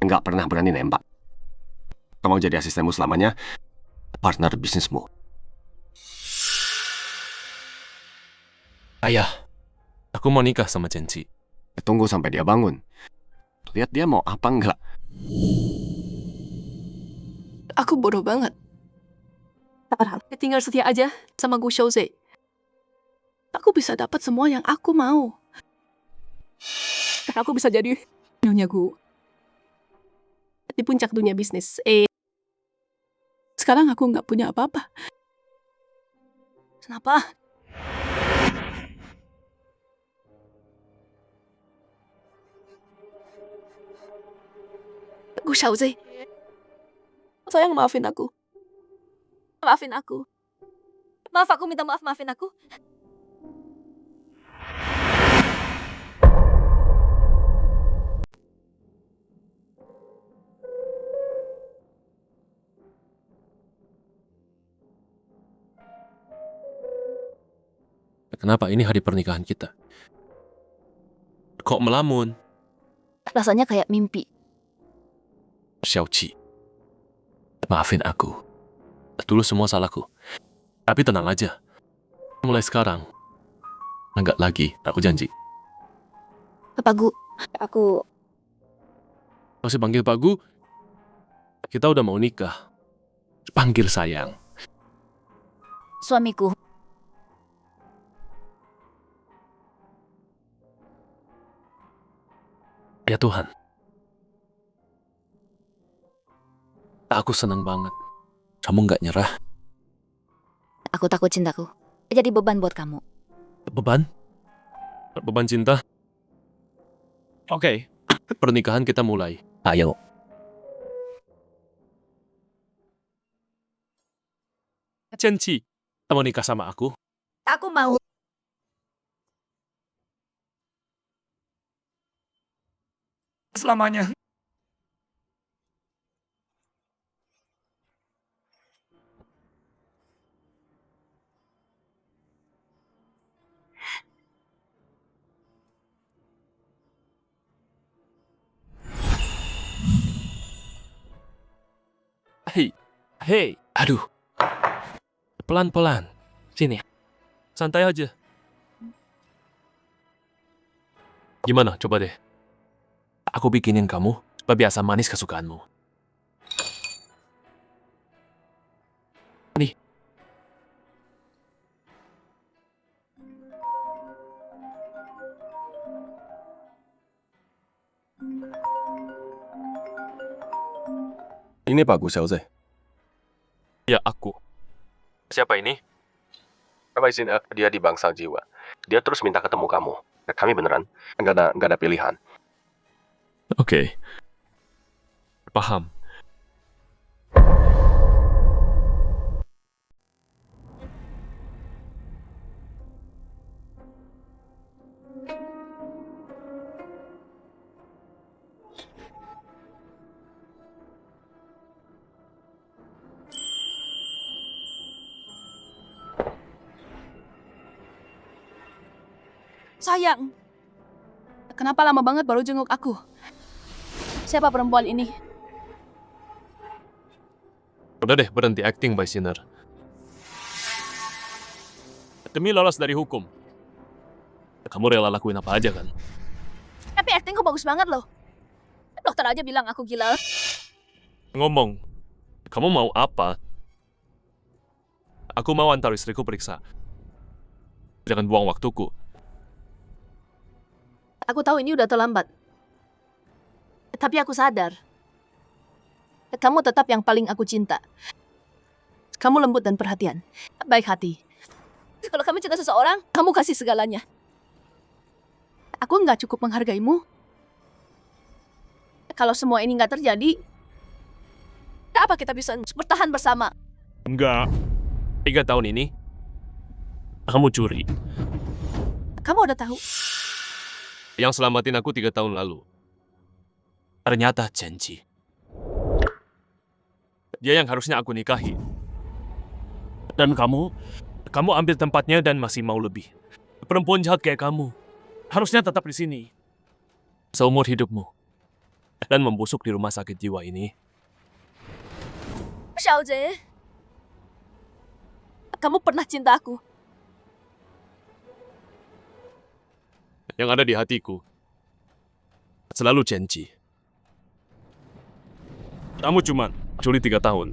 [SPEAKER 1] Nggak pernah berani nembak. Kamu jadi asistenmu selamanya, partner bisnismu.
[SPEAKER 3] Ayah, aku mau nikah sama Cenci.
[SPEAKER 1] Tunggu sampai dia bangun. Lihat dia mau apa enggak.
[SPEAKER 11] Aku bodoh banget. Padahal tinggal setia aja sama Gu Xiaoze. Aku bisa dapat semua yang aku mau. Dan aku bisa jadi nyonya Gu di puncak dunia bisnis. Sekarang aku nggak punya apa-apa. Kenapa? Gu Xiaoze, sayang maafin aku. Maafin aku.
[SPEAKER 10] Maaf, aku minta maaf, maafin aku.
[SPEAKER 3] Kenapa ini hari pernikahan kita? Kok melamun?
[SPEAKER 2] Rasanya kayak mimpi.
[SPEAKER 3] Xiaoqi, maafin aku. Dulu semua salahku. Tapi tenang aja. Mulai sekarang, enggak lagi, aku janji.
[SPEAKER 2] Pak Gu, aku...
[SPEAKER 3] Masih panggil Pak Gu? Kita udah mau nikah. Panggil sayang.
[SPEAKER 2] Suamiku.
[SPEAKER 3] Ya Tuhan. Aku senang banget. Kamu nggak nyerah.
[SPEAKER 2] Aku takut cintaku jadi beban buat kamu.
[SPEAKER 3] Beban? Beban cinta? Oke. Pernikahan kita mulai. Ayo. Cenci, mau nikah sama aku?
[SPEAKER 10] Aku mau.
[SPEAKER 12] Selamanya.
[SPEAKER 3] Hei, aduh. Pelan-pelan. Sini. Santai aja. Gimana? Coba deh. Aku bikinin kamu biasa manis kesukaanmu. Nih.
[SPEAKER 1] Ini Pak Gu Xiaoze.
[SPEAKER 3] Ya, aku. Siapa ini?
[SPEAKER 1] Dia di Bangsal Jiwa. Dia terus minta ketemu kamu. Kami beneran nggak ada pilihan.
[SPEAKER 3] Oke. Paham.
[SPEAKER 11] Sayang. Kenapa lama banget baru jenguk aku? Siapa perempuan ini?
[SPEAKER 3] Udah deh, berhenti acting, Bai Sinner. Demi lolos dari hukum. Kamu rela lakuin apa aja kan?
[SPEAKER 11] Tapi actingku bagus banget loh. Dokter aja bilang aku gila.
[SPEAKER 3] Ngomong, kamu mau apa? Aku mau antar istriku periksa. Jangan buang waktuku.
[SPEAKER 11] Aku tahu ini udah terlambat. Tapi aku sadar. Kamu tetap yang paling aku cinta. Kamu lembut dan perhatian. Baik hati. Kalau kamu cinta seseorang, kamu kasih segalanya. Aku nggak cukup menghargaimu. Kalau semua ini nggak terjadi, apa kita bisa bertahan bersama?
[SPEAKER 3] Enggak. 3 tahun ini, kamu curi.
[SPEAKER 11] Kamu udah tahu.
[SPEAKER 3] Yang selamatin aku 3 tahun lalu. Ternyata Cenci. Dia yang harusnya aku nikahi. Dan kamu ambil tempatnya dan masih mau lebih. Perempuan jahat kayak kamu, harusnya tetap di sini. Seumur hidupmu. Dan membusuk di rumah sakit jiwa ini.
[SPEAKER 11] Xiaoze, kamu pernah cinta aku.
[SPEAKER 3] Yang ada di hatiku selalu janji. Kamu cuma curi 3 tahun.